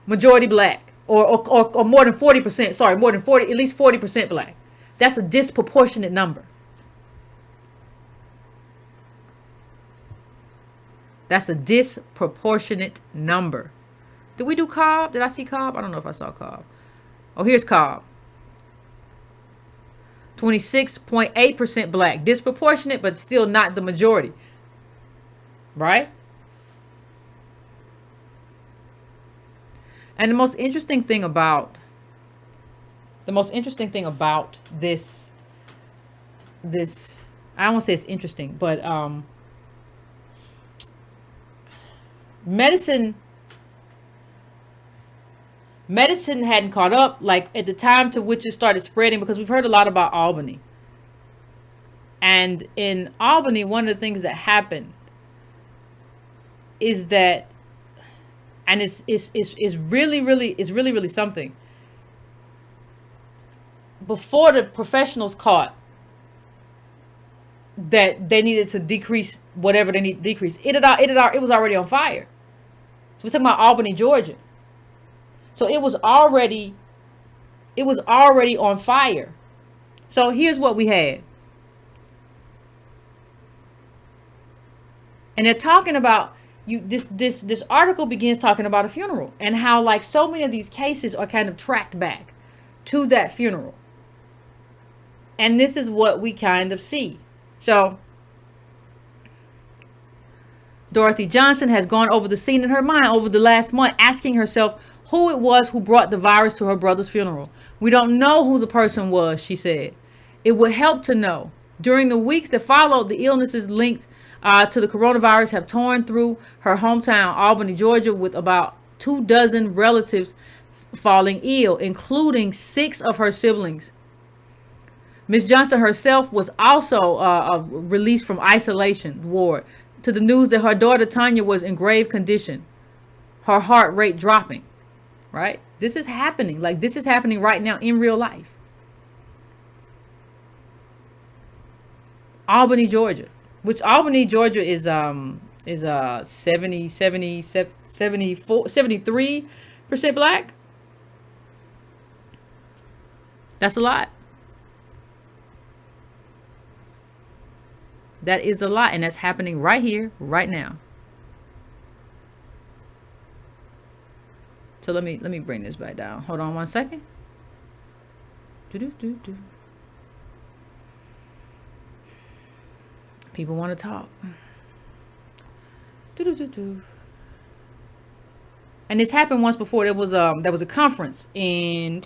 majority black, or more than 40%. Sorry, more than 40, at least 40% black. That's a disproportionate number. That's a disproportionate number. Did we do Cobb? Did I see Cobb? I don't know if I saw Cobb. Oh, here's Cobb. 26.8% black. Disproportionate, but still not the majority. Right? And the most interesting thing about this, I don't want to say it's interesting, but medicine hadn't caught up like at the time to which it started spreading, because we've heard a lot about Albany. And in Albany, one of the things that happened is that, and it's really something. Before the professionals caught that they needed to decrease whatever they need to decrease, it was already on fire. So we're talking about Albany, Georgia. So it was already on fire. So here's what we had. And they're talking about this article begins talking about a funeral and how like so many of these cases are kind of tracked back to that funeral. And this is what we kind of see. So Dorothy Johnson has gone over the scene in her mind over the last month, asking herself who it was who brought the virus to her brother's funeral. We don't know who the person was, she said. It would help to know. During the weeks that followed, the illnesses linked to the coronavirus have torn through her hometown, Albany, Georgia, with about 24 relatives falling ill, including 6 of her siblings. Miss Johnson herself was also released from isolation ward to the news that her daughter Tanya was in grave condition, her heart rate dropping. Right? This is happening. Like this is happening right now in real life. Albany, Georgia, which Albany, Georgia is 73% black. That's a lot. That is a lot, and that's happening right here, right now. So let me bring this back down. Hold on one second. People want to talk. And this happened once before. There was a conference in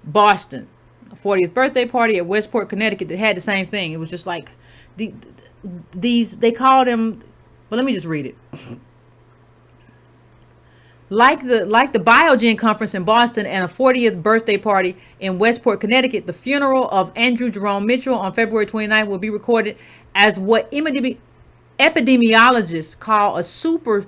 Boston, a 40th birthday party at Westport, Connecticut that had the same thing. It was just like these they called them. Well, let me just read it. Like the Biogen conference in Boston and a 40th birthday party in Westport, Connecticut, the funeral of Andrew Jerome Mitchell on February 29th will be recorded as what epidemiologists call a super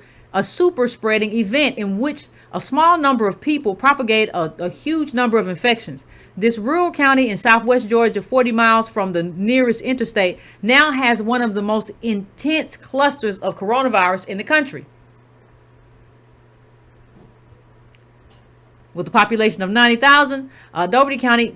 spreading event in which a small number of people propagate a huge number of infections. This rural county in southwest Georgia, 40 miles from the nearest interstate, now has one of the most intense clusters of coronavirus in the country. With a population of 90,000, Dougherty County,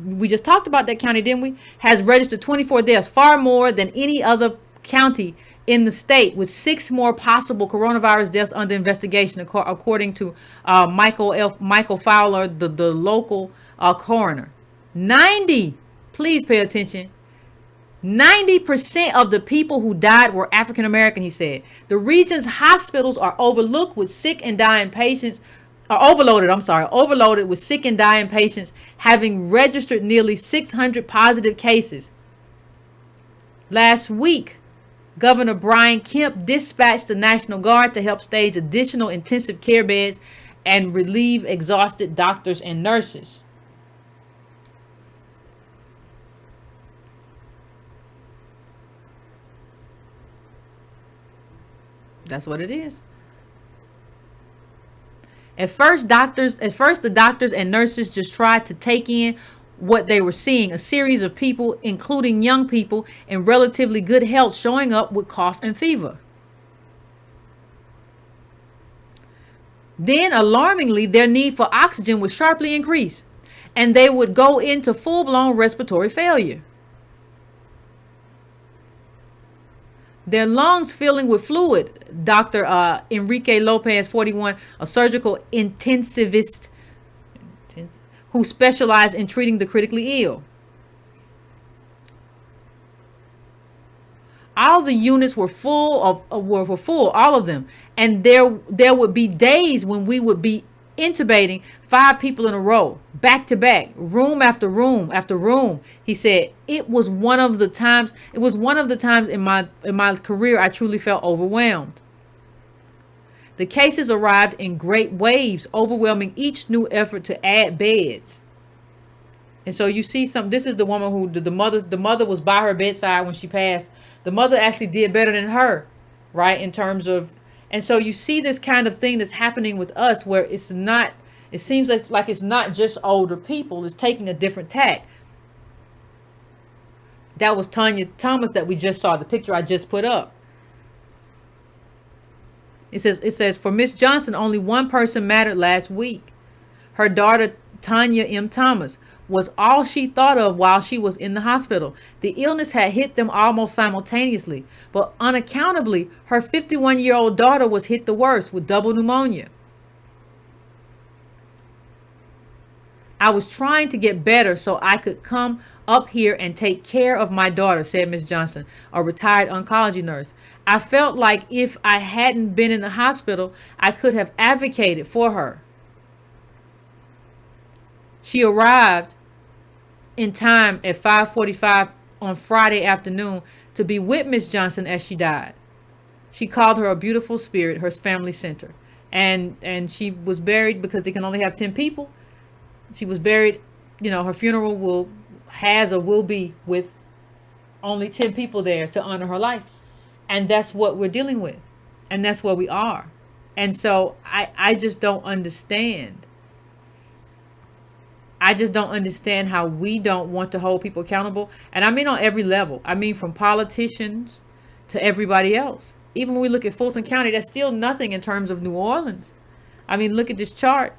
we just talked about that county, didn't we? Has registered 24 deaths, far more than any other county in the state, with 6 more possible coronavirus deaths under investigation, according to Michael Fowler, the local coroner. 90, please pay attention. 90% of the people who died were African American, he said. The region's hospitals are overlooked with sick and dying patients. Overloaded with sick and dying patients, having registered nearly 600 positive cases. Last week, Governor Brian Kemp dispatched the National Guard to help stage additional intensive care beds and relieve exhausted doctors and nurses. That's what it is. At first, the doctors and nurses just tried to take in what they were seeing. A series of people, including young people in relatively good health, showing up with cough and fever. Then, alarmingly, their need for oxygen would sharply increase, and they would go into full-blown respiratory failure. Their lungs filling with fluid. Dr. Enrique Lopez, 41, a surgical intensivist who specialized in treating the critically ill. All the units were full were full, all of them. And there would be days when we would be intubating 5 people in a row, back to back, room after room after room. He said it was one of the times in my career I truly felt overwhelmed. The cases arrived in great waves, overwhelming each new effort to add beds. And so you see this is the woman who the mother was by her bedside when she passed. The mother actually did better than her, right? In terms of, and so you see this kind of thing that's happening with us where it seems like it's not just older people, it's taking a different tack. That was Tanya Thomas that we just saw, the picture I just put up. It says for Miss Johnson, only one person mattered last week. Her daughter, Tanya M. Thomas, was all she thought of while she was in the hospital. The illness had hit them almost simultaneously, but unaccountably, her 51-year-old daughter was hit the worst with double pneumonia. I was trying to get better so I could come up here and take care of my daughter, said Miss Johnson, a retired oncology nurse. I felt like if I hadn't been in the hospital, I could have advocated for her. She arrived in time at 5:45 on Friday afternoon to be with Miss Johnson as she died. She called her a beautiful spirit, her family center. And she was buried because they can only have 10 people. She was buried, her funeral will be with only 10 people there to honor her life. And that's what we're dealing with. And that's where we are. And so I just don't understand. I just don't understand how we don't want to hold people accountable. And I mean on every level. I mean from politicians to everybody else. Even when we look at Fulton County, that's still nothing in terms of New Orleans. I mean, look at this chart.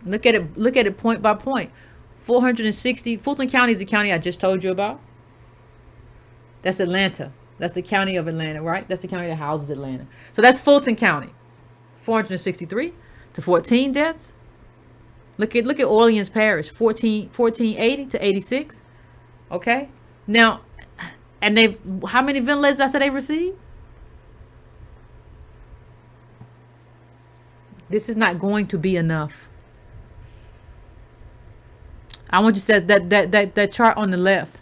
Look at it point by point. 460. Fulton County is the county I just told you about. That's Atlanta. That's the county of Atlanta, right? That's the county that houses Atlanta. So that's Fulton County. 463 to 14 deaths. Look at Orleans Parish, 1480 to 86. Okay. Now, and how many ventilators I said they received? This is not going to be enough. I want you to see that chart on the left,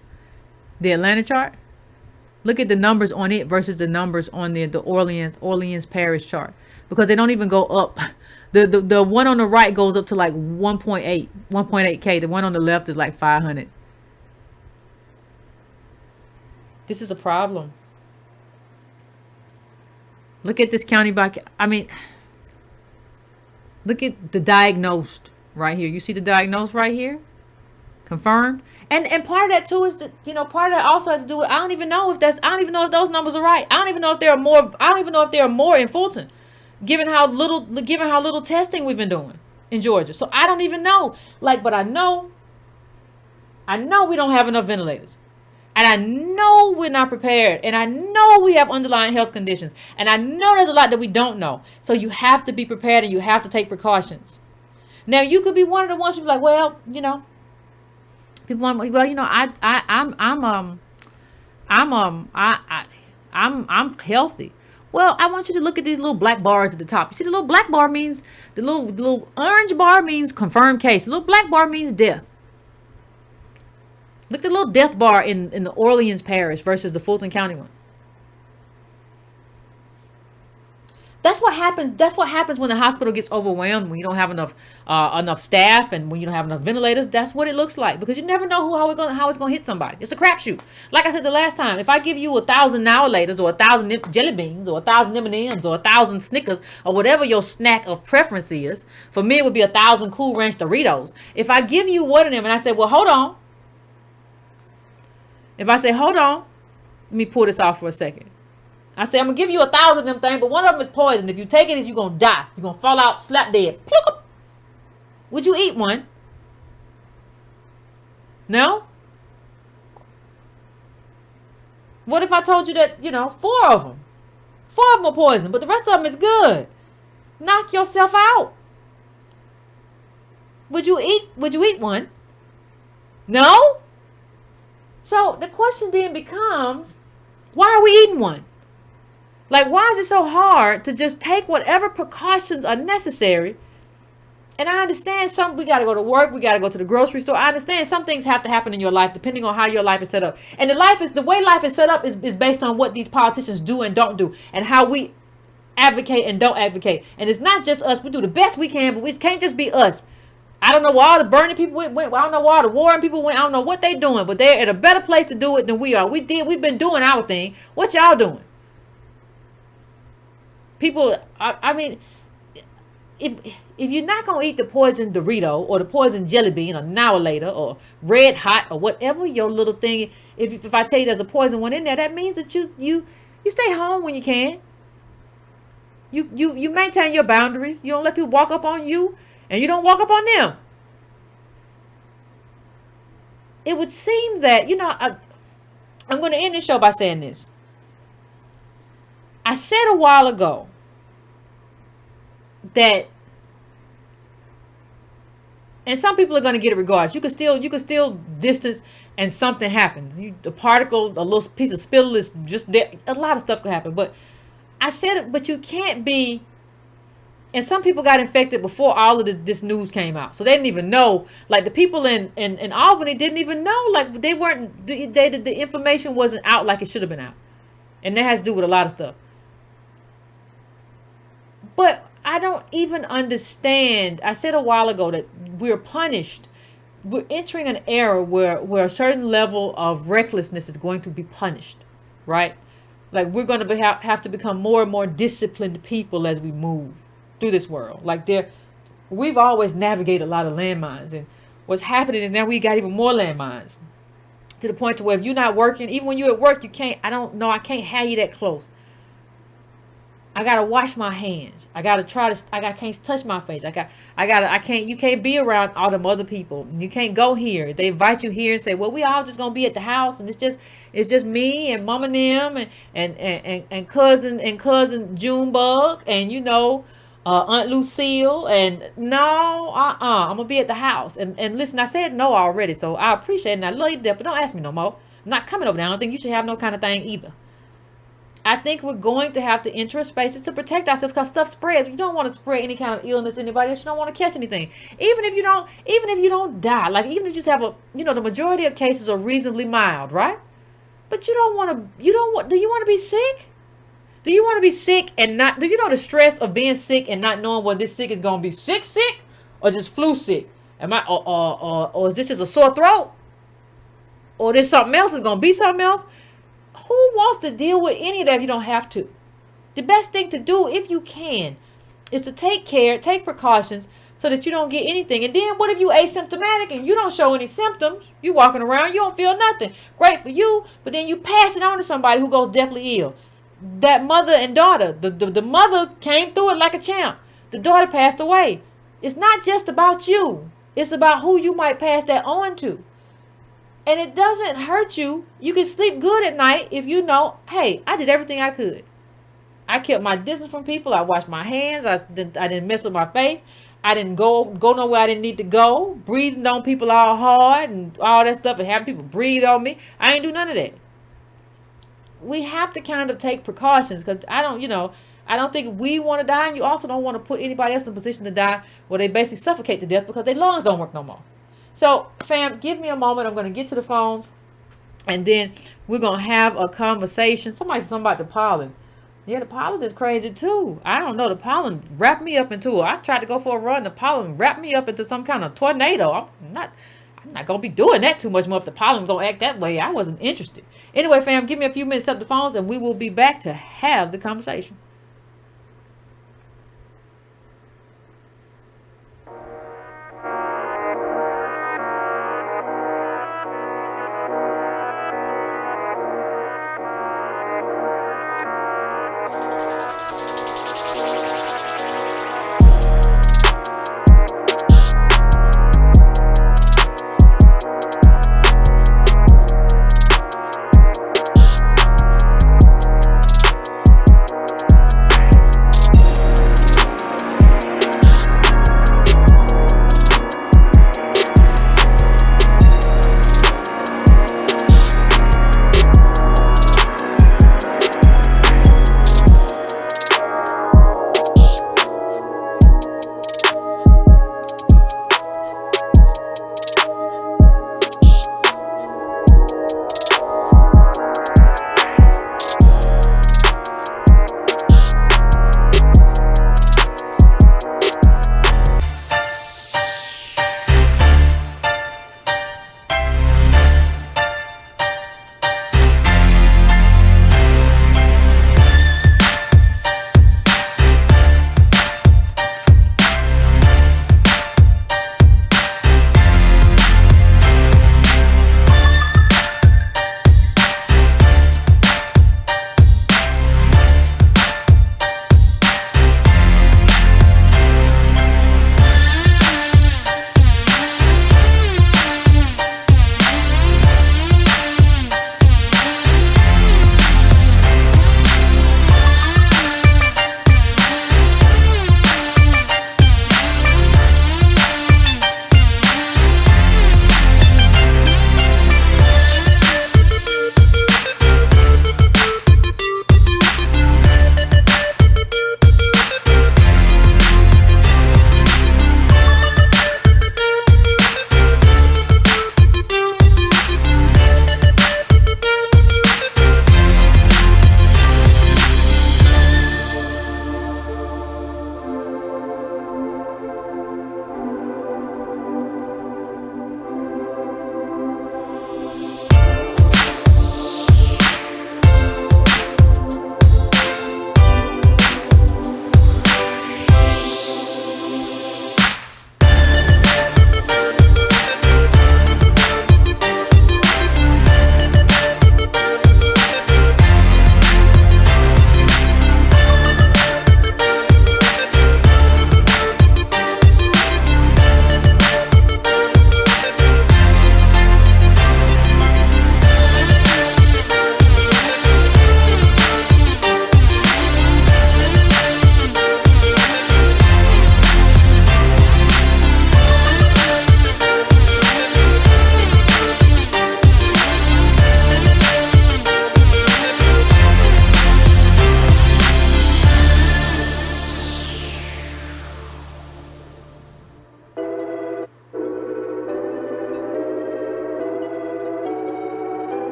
the Atlanta chart. Look at the numbers on it versus the numbers on the Orleans Parish chart, because they don't even go up. The one on the right goes up to like 1.8K. The one on the left is like 500. This is a problem. Look at this county look at the diagnosed right here. You see the diagnosed right here? Confirmed. And part of that too is that, part of that also has to do with, I don't even know if those numbers are right. I don't even know if there are more in Fulton, given how little testing we've been doing in Georgia. So I don't even know. But I know we don't have enough ventilators. And I know we're not prepared. And I know we have underlying health conditions. And I know there's a lot that we don't know. So you have to be prepared and you have to take precautions. Now, you could be one of the ones who be like, well, people want, I'm healthy. Well, I want you to look at these little black bars at the top. You see the little black bar means, the little orange bar means confirmed case. The little black bar means death. Look at the little death bar in the Orleans Parish versus the Fulton County one. That's what happens. That's what happens when the hospital gets overwhelmed, when you don't have enough staff, and when you don't have enough ventilators. That's what it looks like, because you never know how it's gonna hit somebody. It's a crapshoot. Like I said the last time, if I give you 1,000 Now-A-Laters or 1,000 jelly beans or 1,000 M&Ms or 1,000 Snickers or whatever your snack of preference is, for me it would be 1,000 Cool Ranch Doritos. If I give you one of them and I say, well, hold on. If I say, hold on, let me pull this off for a second. I say, I'm going to give you 1,000 of them things, but one of them is poison. If you take it, you're going to die. You're going to fall out, slap dead. Would you eat one? No? What if I told you that, 4 of them? 4 of them are poison, but the rest of them is good. Knock yourself out. Would you eat one? No? So the question then becomes, why are we eating one? Like, why is it so hard to just take whatever precautions are necessary? And I understand we got to go to work. We got to go to the grocery store. I understand some things have to happen in your life depending on how your life is set up. And the way life is set up is based on what these politicians do and don't do and how we advocate and don't advocate. And it's not just us. We do the best we can, but it can't just be us. I don't know where all the burning people went. I don't know where all the warring people went. I don't know what they're doing, but they're at a better place to do it than we are. We've been doing our thing. What y'all doing? People, I mean, if you're not going to eat the poison Dorito or the poison jelly bean or Now or Later or Red Hot or whatever your little thing, if I tell you there's a poison one in there, that means that you stay home when you can. You maintain your boundaries. You don't let people walk up on you, and you don't walk up on them. It would seem that, I'm going to end this show by saying this. I said a while ago that, and some people are going to get it regardless. You could still distance and something happens. A particle, a little piece of spittle is just there. A lot of stuff could happen. But I said it, but you can't be. And some people got infected before all of this news came out. So they didn't even know. Like the people in Albany didn't even know. Like the information wasn't out like it should have been out. And that has to do with a lot of stuff. But I don't even understand. I said a while ago that we're punished. We're entering an era where a certain level of recklessness is going to be punished, right? Like we're going to have to become more and more disciplined people as we move through this world. Like we've always navigated a lot of landmines, and what's happening is now we got even more landmines to the point to where if you're not working, even when you're at work, you can't. I can't have you that close. I gotta wash my hands. I gotta can't touch my face. You can't be around all them other people. You can't go here. If they invite you here and say, well, we all just gonna be at the house and it's just me and mama and them and cousin Junebug and Aunt Lucille and no, I'm gonna be at the house. And listen, I said no already, so I appreciate it and I love you to death, but don't ask me no more. I'm not coming over there. I don't think you should have no kind of thing either. I think we're going to have to enter spaces to protect ourselves because stuff spreads. You don't want to spread any kind of illness to anybody else. You don't want to catch anything. Even if you don't die, like even if you just have the majority of cases are reasonably mild, right? But do you want to be sick? Do you want to be sick and not, do you know the stress of being sick and not knowing whether this sick is going to be sick or just flu sick? Or is this just a sore throat? Or there's something else, it's going to be something else? Who wants to deal with any of that if you don't have to? The best thing to do, if you can, is to take precautions so that you don't get anything. And then what if you asymptomatic and you don't show any symptoms? You walking around, you don't feel nothing. Great for you, but then you pass it on to somebody who goes deathly ill. That mother and daughter, the mother came through it like a champ. The daughter passed away. It's not just about you. It's about who you might pass that on to. And it doesn't hurt you. You can sleep good at night if you know, hey, I did everything I could. I kept my distance from people. I washed my hands. I didn't mess with my face. I didn't go nowhere I didn't need to go. Breathing on people all hard and all that stuff and having people breathe on me. I ain't do none of that. We have to kind of take precautions because I don't think we want to die. And you also don't want to put anybody else in a position to die where they basically suffocate to death because their lungs don't work no more. So, fam, give me a moment. I'm going to get to the phones, and then we're going to have a conversation. Somebody said something about the pollen. Yeah, the pollen is crazy, too. I don't know. The pollen wrapped me up into it. I tried to go for a run. The pollen wrapped me up into some kind of tornado. I'm not going to be doing that too much more if the pollen's going to act that way. I wasn't interested. Anyway, fam, give me a few minutes up the phones, and we will be back to have the conversation.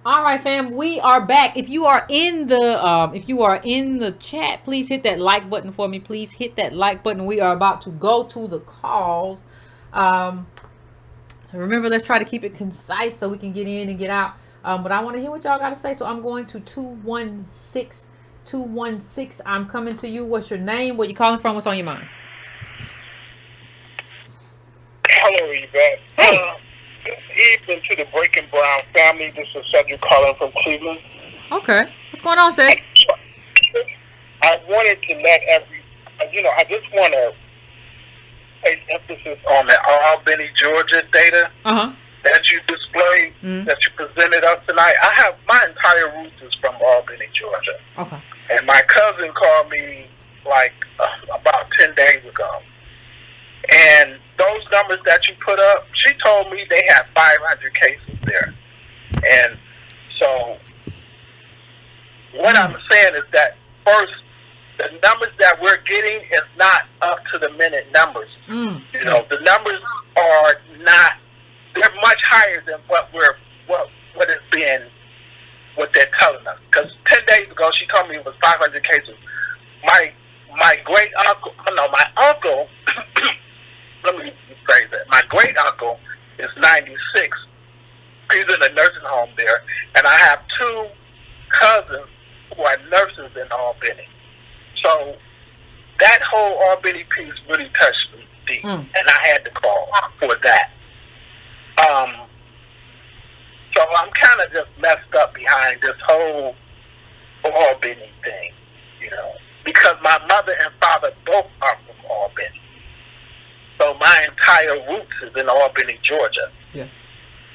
All right, fam, we are back. If you are in the chat, please hit that like button for me. Please hit that like button. We are about to go to the calls. Um, Remember, let's try to keep it concise so we can get in and get out. But I want to hear what y'all got to say. So I'm going to 216. 216. I'm coming to you. What's your name? Where you calling from? What's on your mind? Hello, Yvette. Hey. Good evening to the Breaking Brown family. This is Cedric calling from Cleveland. Okay. What's going on, Seth? I wanted to let I just want to place emphasis on the Albany, Georgia data that you displayed, that you presented us tonight. I have my entire roots is from Albany, Georgia. Okay. And my cousin called me about 10 days ago. And those numbers that you put up, she told me they had 500 cases there. And so what I'm saying is that, first, the numbers that we're getting is not up to the minute numbers. You know, the numbers are not, they're much higher than what they're telling us. Because 10 days ago, she told me it was 500 cases. My great uncle, my uncle, let me rephrase that. My great uncle is 96. He's in a nursing home there. And I have two cousins who are nurses in Albany. So that whole Albany piece really touched me deep. And I had to call for that. So I'm kind of just messed up behind this whole Albany thing, you know, because my mother and father both are from Albany. So my entire roots is in Albany, Georgia. Yeah.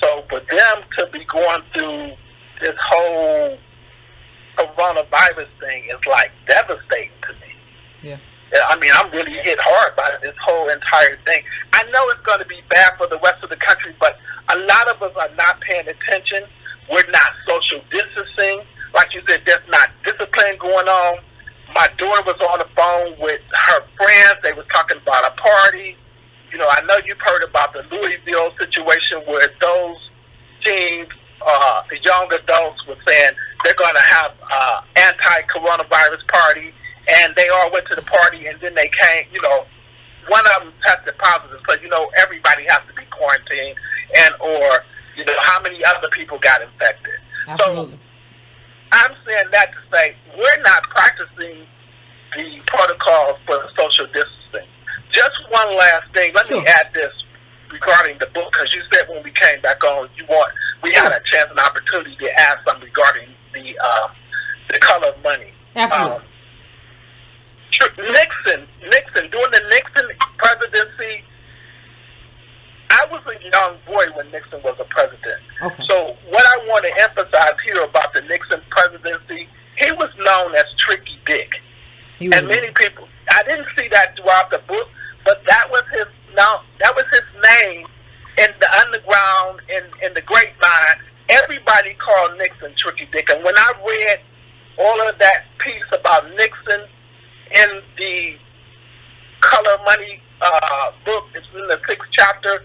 So for them to be going through this whole coronavirus thing is like devastating to me. Yeah. I mean, I'm really hit hard by this whole entire thing. I know it's going to be bad for the rest of the country, but a lot of us are not paying attention. We're not social distancing. Like you said, there's not discipline going on. My daughter was on the phone with her friends. They were talking about a party. You know, I know you've heard about the Louisville situation where those teens, the young adults were saying they're going to have anti-coronavirus party, and they all went to the party, and then they came, you know, one of them tested positive, so, you know, everybody has to be quarantined, or, you know, how many other people got infected. Absolutely. So I'm saying that to say we're not practicing the protocols for the social distancing. Just one last thing. Let me add this regarding the book, because you said when we came back on, we had a chance and opportunity to ask something regarding the color of money. Absolutely. Nixon, during the Nixon presidency, I was a young boy when Nixon was a president. Okay. So what I want to emphasize here about the Nixon presidency, he was known as Tricky Dick. And many people, I didn't see that throughout the book, but that was his name in the underground, in the grapevine. Everybody called Nixon Tricky Dick. And when I read all of that piece about Nixon in the Color Money book, it's in the 6th chapter,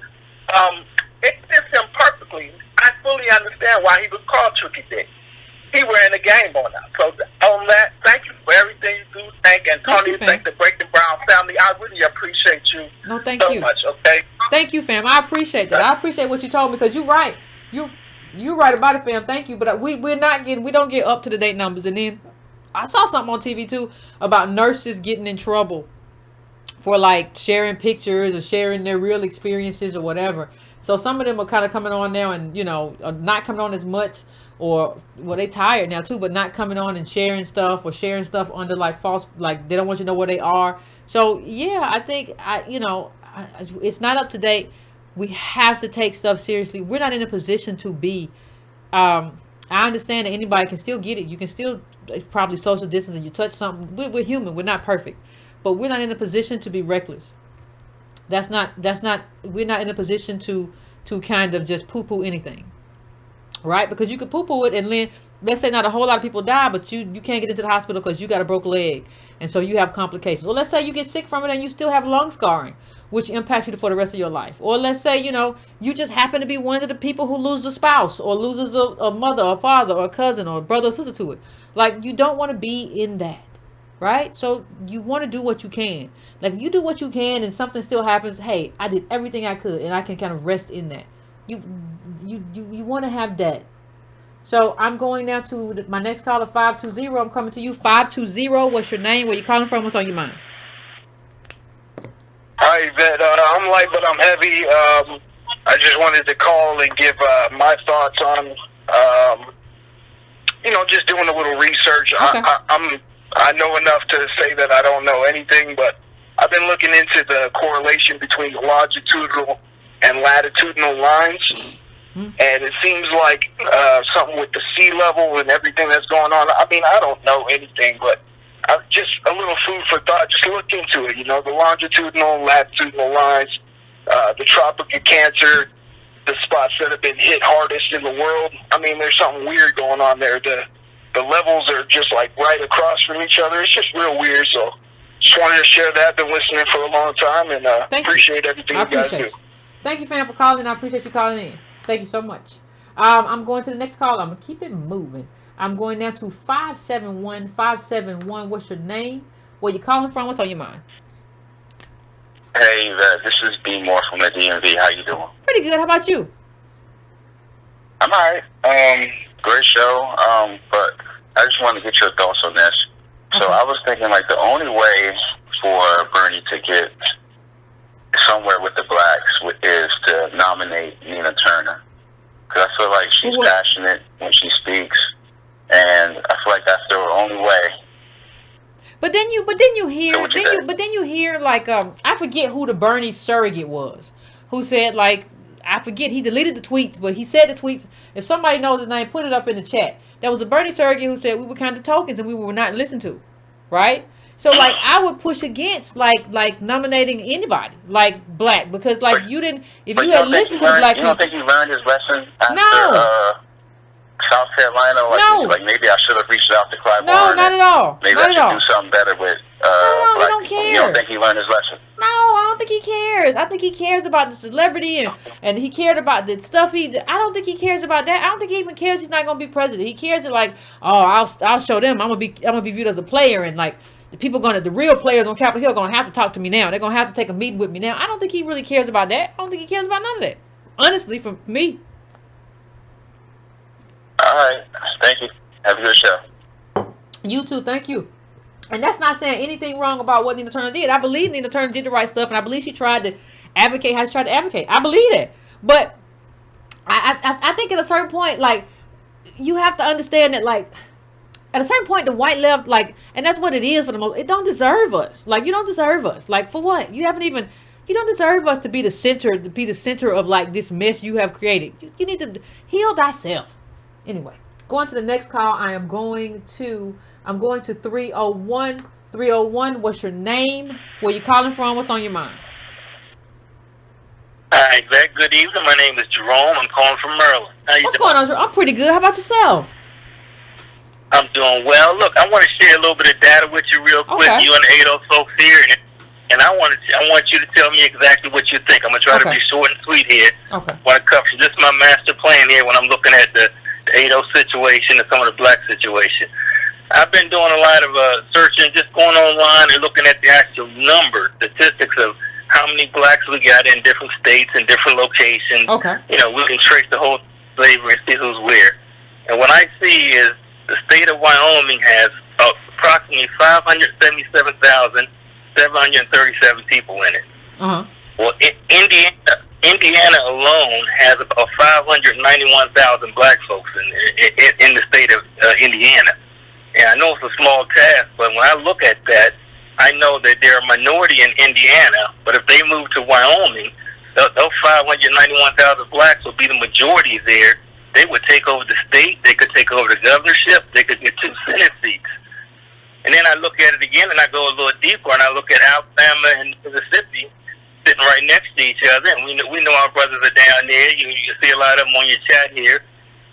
it fits him perfectly. I fully understand why he was called Tricky Dick. He were in the game on that. So on that, thank you for everything you do. Thank Antonio, thank the Breaking Brown family. I really appreciate you so much, okay? Thank you, fam. I appreciate that. I appreciate what you told me, because you're right. You're right about it, fam. Thank you. But we don't get up to the date numbers. And then I saw something on TV too about nurses getting in trouble for like sharing pictures or sharing their real experiences or whatever. So some of them are kind of coming on now and, you know, are not coming on as much, or, well, they tired now too, but not coming on and sharing stuff, or sharing stuff under like false, like they don't want you to know where they are. So yeah, I think it's not up to date. We have to take stuff seriously. We're not in a position to be, I understand that anybody can still get it. You can still probably social distance and you touch something. We're human. We're not perfect, but we're not in a position to be reckless. We're not in a position to kind of just poo-poo anything, right? Because you could poo-poo it, and then let's say not a whole lot of people die, but you can't get into the hospital because you got a broke leg, and so you have complications. Or let's say you get sick from it and you still have lung scarring. which impacts you for the rest of your life. Or let's say, you just happen to be one of the people who loses a spouse or loses a mother or father or a cousin or a brother or sister to it. Like, you don't want to be in that, right? So you want to do what you can. Like, if you do what you can and something still happens, hey, I did everything I could and I can kind of rest in that. You want to have that. So I'm going now to my next caller, 520. I'm coming to you. 520. What's your name? Where you calling from? What's on your mind? Hi, Yvette. I'm light, but I'm heavy. I just wanted to call and give my thoughts on, just doing a little research. Okay. I know enough to say that I don't know anything, but I've been looking into the correlation between the longitudinal and latitudinal lines. And it seems like something with the sea level and everything that's going on. I mean, I don't know anything, but just a little food for thought. Just look into it. The longitudinal, latitudinal lines, the Tropic of Cancer, the spots that have been hit hardest in the world. I mean, there's something weird going on there. The levels are just like right across from each other. It's just real weird. So just wanted to share that. Been listening for a long time, and appreciate everything you guys do. Thank you, fam, for calling. I appreciate you calling in. Thank you so much. I'm going to the next call. I'm going to keep it moving. I'm going now to 571. 571. What's your name? Where you calling from? What's on your mind? Hey, this is B. Moore from the DMV. How you doing? Pretty good. How about you? I'm all right. Great show. But I just wanted to get your thoughts on this. So I was thinking, like, the only way for Bernie to get somewhere with the blacks is to nominate Nina Turner, because I feel like she's passionate when she speaks, and I feel like that's the only way. But then you hear like I forget who the Bernie surrogate was, who said, like, I forget, he deleted the tweets, but he said the tweets. If somebody knows his name, put it up in the chat. There was a Bernie surrogate who said we were kind of tokens and we were not listened to, right? So, like, I would push against, like nominating anybody, like, black, because, like, you didn't, if you had listened to black people. You don't think he learned his lesson after South Carolina? Like, maybe I should have reached out to Clive No, Warren. not at all. Maybe not I should do something better with he black don't people. care. You don't think he learned his lesson? No, I don't think he cares. I think he cares about the celebrity and he cared about the stuff I don't think he cares about that. I don't think he even cares he's not going to be president. He cares that, like, I'll show them. I'm gonna be viewed as a player, and, like, the real players on Capitol Hill are going to have to talk to me now. They're going to have to take a meeting with me now. I don't think he really cares about that. I don't think he cares about none of that. Honestly, from me. All right. Thank you. Have a good show. You too. Thank you. And that's not saying anything wrong about what Nina Turner did. I believe Nina Turner did the right stuff, and I believe she tried to advocate how she tried to advocate. I believe that. But I think at a certain point, like, you have to understand that, like, at a certain point, the white left, like, and that's what it is for the most, it don't deserve us. Like, you don't deserve us. Like, for what? You don't deserve us to be the center of, like, this mess you have created. You need to heal thyself. Anyway, going to the next call. I'm going to 301. 301, what's your name? Where you calling from? What's on your mind? Hi, Yvette. Good evening. My name is Jerome. I'm calling from Maryland. How you What's doing? going on, Jerome? I'm pretty good. How about yourself? I'm doing well. Look, I want to share a little bit of data with you real quick. Okay. You and the 80 folks here, and I want you to tell me exactly what you think. I'm gonna try to be short and sweet here. Okay. Want to cover this is my master plan here when I'm looking at the 80 situation and some of the black situation. I've been doing a lot of searching, just going online and looking at the actual numbers, statistics of how many blacks we got in different states and different locations. Okay. We can trace the whole slavery and see who's where. And what I see is the state of Wyoming has approximately 577,737 people in it. Uh-huh. Well, Indiana alone has about 591,000 black folks in the state of Indiana. And I know it's a small task, but when I look at that, I know that they're a minority in Indiana, but if they move to Wyoming, those 591,000 blacks will be the majority there. They would take over the state. They could take over the governorship. They could get 2 Senate seats. And then I look at it again, and I go a little deeper, and I look at Alabama and Mississippi sitting right next to each other, and we know our brothers are down there. You see a lot of them on your chat here.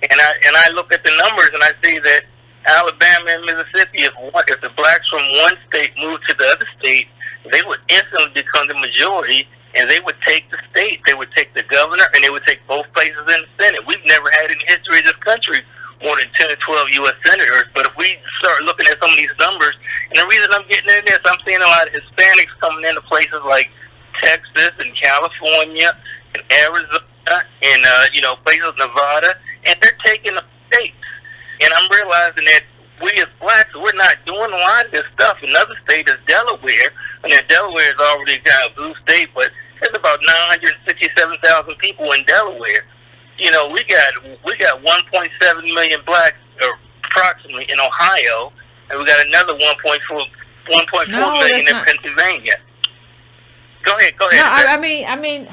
And I look at the numbers, and I see that Alabama and Mississippi, if the blacks from one state moved to the other state, they would instantly become the majority, and they would take the state, they would take the governor, and they would take both places in the Senate. We've never had in the history of this country more than 10 or 12 U.S. senators. But if we start looking at some of these numbers, and the reason I'm getting into this, I'm seeing a lot of Hispanics coming into places like Texas and California and Arizona and places Nevada, and they're taking the states. And I'm realizing that we as blacks, we're not doing a lot of this stuff. Another state is Delaware, and then Delaware is already kind of blue state, but there's about 967,000 people in Delaware. You know, we got 1.7 million blacks, approximately, in Ohio, and we got another 1.4 million in Pennsylvania. Go ahead. No, I mean,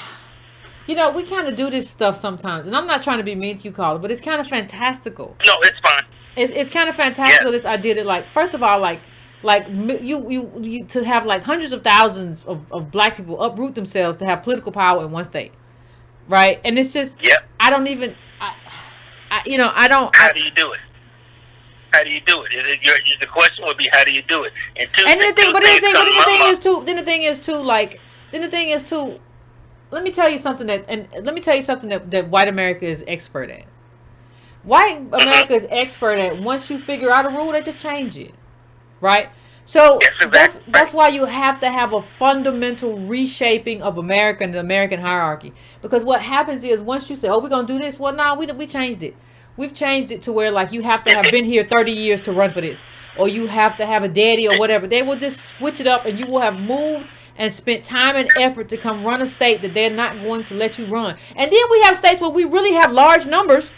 you know, we kind of do this stuff sometimes, and I'm not trying to be mean to you, caller, but it's kind of fantastical. No, it's fine. It's kind of fantastical. This idea that, like, first of all, like you to have like hundreds of thousands of black people uproot themselves to have political power in one state, right? And it's just, I don't even, I don't. How do you do it? How do you do it? The question would be, how do you do it? And the thing is too. Let me tell you something that white America is expert at. White America is expert at, once you figure out a rule, they just change it, right? So that's why you have to have a fundamental reshaping of America and the American hierarchy. Because what happens is, once you say, oh, we're going to do this, well, no, we changed it. We've changed it to where, like, you have to have been here 30 years to run for this, or you have to have a daddy or whatever. They will just switch it up, and you will have moved and spent time and effort to come run a state that they're not going to let you run. And then we have states where we really have large numbers,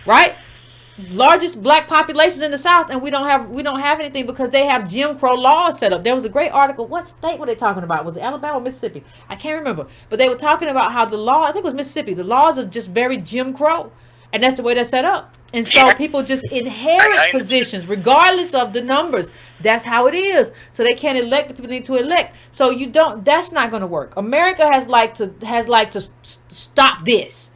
right? Largest black populations in the South, and we don't have anything because they have Jim Crow laws set up. There was a great article. What state were they talking about? Was it Alabama or Mississippi? I can't remember. But they were talking about how the law, I think it was Mississippi, the laws are just very Jim Crow. And that's the way they're set up. And so people just inherit positions regardless of the numbers. That's how it is. So they can't elect the people they need to elect. So that's not going to work. America has like to stop this.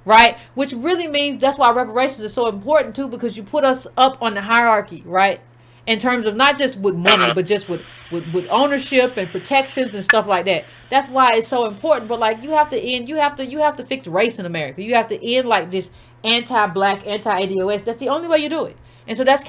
Right? Which really means that's why reparations are so important too, because you put us up on the hierarchy, right? In terms of not just with money, but just with ownership and protections and stuff like that. That's why it's so important. But like, you have to fix race in America. You have to end like this anti-black, anti-ADOS. That's the only way you do it. And so that's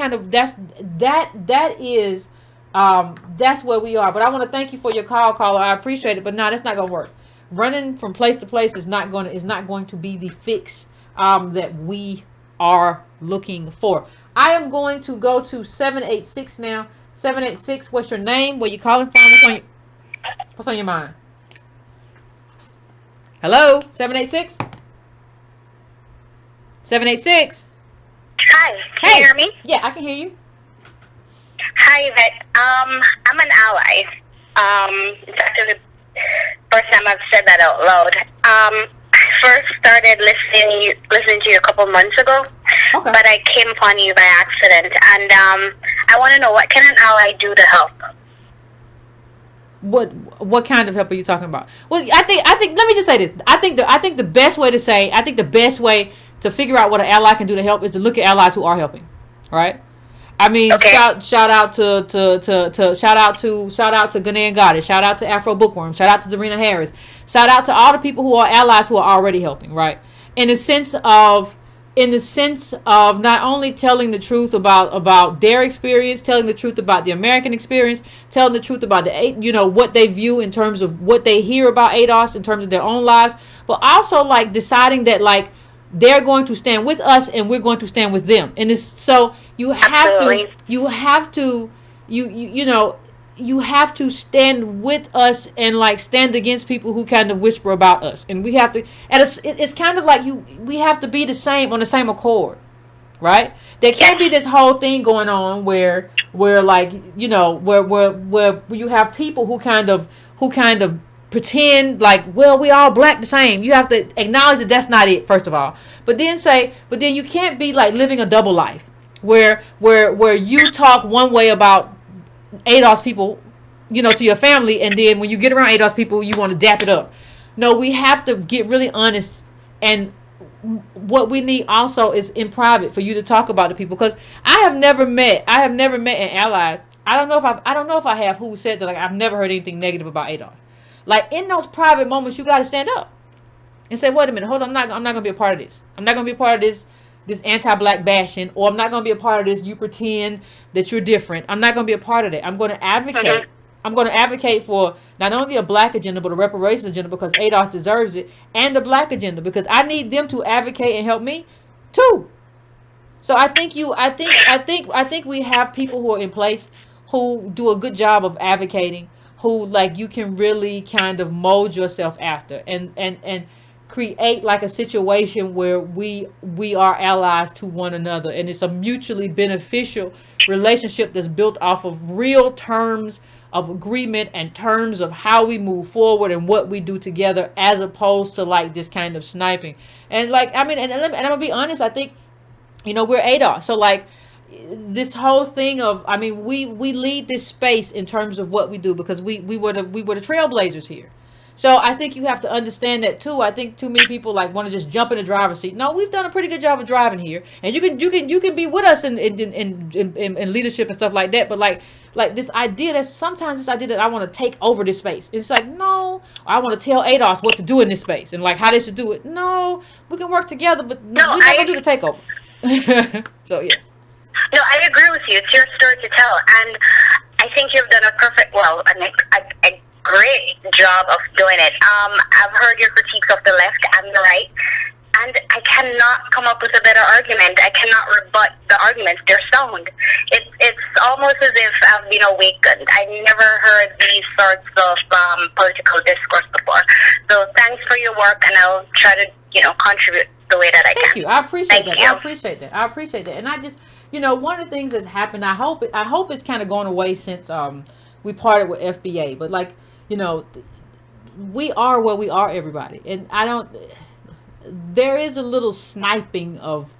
where we are. But I want to thank you for your caller. I appreciate it. But no, that's not gonna work. Running from place to place is not going to be the fix that we are looking for. I am going to go to 786 now. 786, what's your name? Where you calling from? What's on your mind? Hello? 786? 786? Hi. Can you hear me? Yeah, I can hear you. Hi, Yvette. I'm an ally. It's actually the first time I've said that out loud. I first started listening to you a couple months ago, but I came upon you by accident, and I want to know, what can an ally do to help? What kind of help are you talking about? Well, I think let me just say this. I think the best way to figure out what an ally can do to help is to look at allies who are helping, right? I mean, shout out to Ghanaian Goddess, shout out to Afro Bookworm, shout out to Zarina Harris, shout out to all the people who are allies who are already helping, right? In the sense of not only telling the truth about their experience, telling the truth about the American experience, telling the truth about what they view in terms of what they hear about ADOS in terms of their own lives, but also like deciding that like they're going to stand with us and we're going to stand with them. And this, so you have to stand with us and like stand against people who kind of whisper about us. And we have to, and it's kind of like we have to be the same, on the same accord, right? There can't be this whole thing going on where like, where you have people who kind of pretend like, well, we all black the same. You have to acknowledge that that's not it, first of all. But then you can't be like living a double life where you talk one way about ADOS people, to your family, and then when you get around ADOS people, you want to dap it up. No, we have to get really honest, and what we need also is in private for you to talk about the people, because I have never met an ally. I don't know if I have who said that, like, I've never heard anything negative about ADOS. Like in those private moments, you got to stand up and say, wait a minute, hold on, I'm not going to be a part of this. I'm not going to be a part of this anti-black bashing, or I'm not going to be a part of this, you pretend that you're different. I'm not going to be a part of that. I'm going to advocate. I'm going to advocate for not only a black agenda, but a reparations agenda, because ADOS deserves it, and a black agenda, because I need them to advocate and help me too. So I think we have people who are in place who do a good job of advocating, who like you can really kind of mold yourself after and create like a situation where we are allies to one another, and it's a mutually beneficial relationship that's built off of real terms of agreement and terms of how we move forward and what we do together, as opposed to like just kind of sniping. And like, I mean, and I'm gonna be honest, I think, you know, we're ADOS, so like this whole thing of, I mean, we lead this space in terms of what we do, because we were the trailblazers here. So I think you have to understand that too. I think too many people like want to just jump in the driver's seat. No, we've done a pretty good job of driving here, and you can be with us in leadership and stuff like that. But like this idea that I want to take over this space. It's like, no, I want to tell ADOS what to do in this space and like how they should do it. No, we can work together, but we're not gonna do the takeover. So yeah. No, I agree with you. It's your story to tell, and I think you've done a great job of doing it. I've heard your critiques of the left and the right, and I cannot come up with a better argument. I cannot rebut the arguments. They're sound. It's almost as if I've been awakened. I never heard these sorts of political discourse before. So thanks for your work, and I'll try to, contribute the way that I can. Thank you. I appreciate that. I appreciate that. And I just, one of the things that's happened, I hope it's kind of gone away since we parted with FBA. But like, we are where we are, everybody. And there is a little sniping of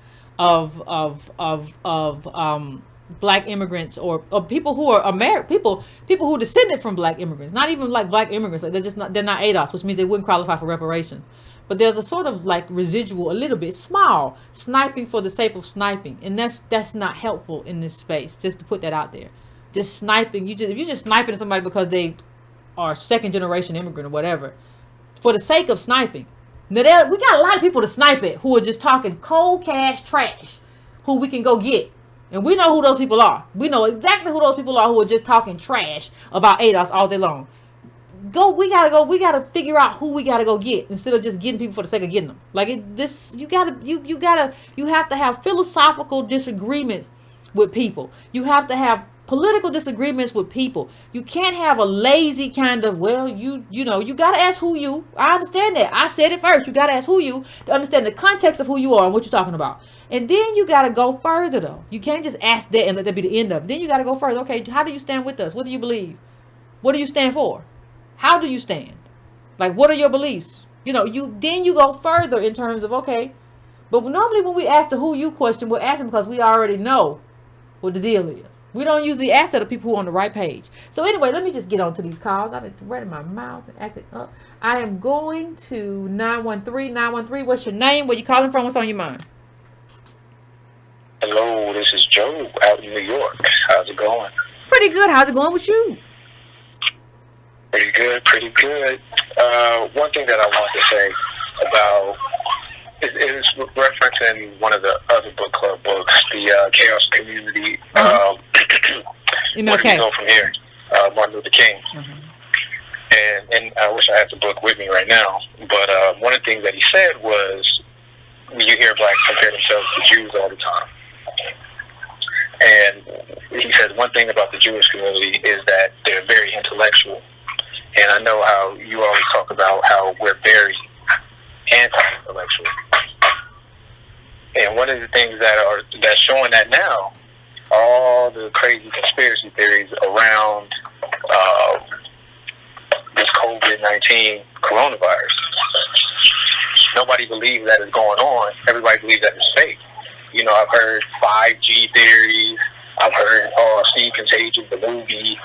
black immigrants or people who are American, people who descended from black immigrants, not even like black immigrants. Like they're not ADOS, which means they wouldn't qualify for reparations. But there's a sort of like residual, a little bit small sniping for the sake of sniping, and that's not helpful in this space. Just to put that out there, just sniping. If you're just sniping at somebody because they are second generation immigrant or whatever, for the sake of sniping. Now we got a lot of people to snipe at who are just talking cold cash trash, who we can go get, and we know who those people are. We know exactly who those people are who are just talking trash about ADOS all day long. We gotta figure out who we gotta go get instead of just getting people for the sake of getting them. Like you have to have philosophical disagreements with people. You have to have political disagreements with people. You can't have a lazy kind of, you gotta ask who you. I understand that. I said it first. You gotta ask who you to understand the context of who you are and what you're talking about. And then you gotta go further though. You can't just ask that and let that be the end of it. Then you gotta go further. Okay, how do you stand with us? What do you believe? What do you stand for? How do you stand? Like, what are your beliefs? Then you go further in terms of, okay. But normally when we ask the who you question, we're asking because we already know what the deal is. We don't usually ask that of people who are on the right page. So anyway, let me just get on to these calls. I've been running my mouth and acting up. I am going to 913. What's your name? Where you calling from? What's on your mind? Hello, this is Joe out in New York. How's it going? Pretty good. How's it going with you? Pretty good. One thing that I wanted to say about is referencing one of the other book club books, the Chaos Community. Where do we go from here? Martin Luther King. Mm-hmm. And I wish I had the book with me right now. But one of the things that he said was, you hear blacks compare themselves to Jews all the time. And he said one thing about the Jewish community is that they're very intellectual. And I know how you always talk about how we're very anti-intellectual. And one of the things that's showing that now, all the crazy conspiracy theories around this COVID-19 coronavirus. Nobody believes that is going on. Everybody believes that it's fake. I've heard 5G theories. I've heard Steve Contagion, the movie.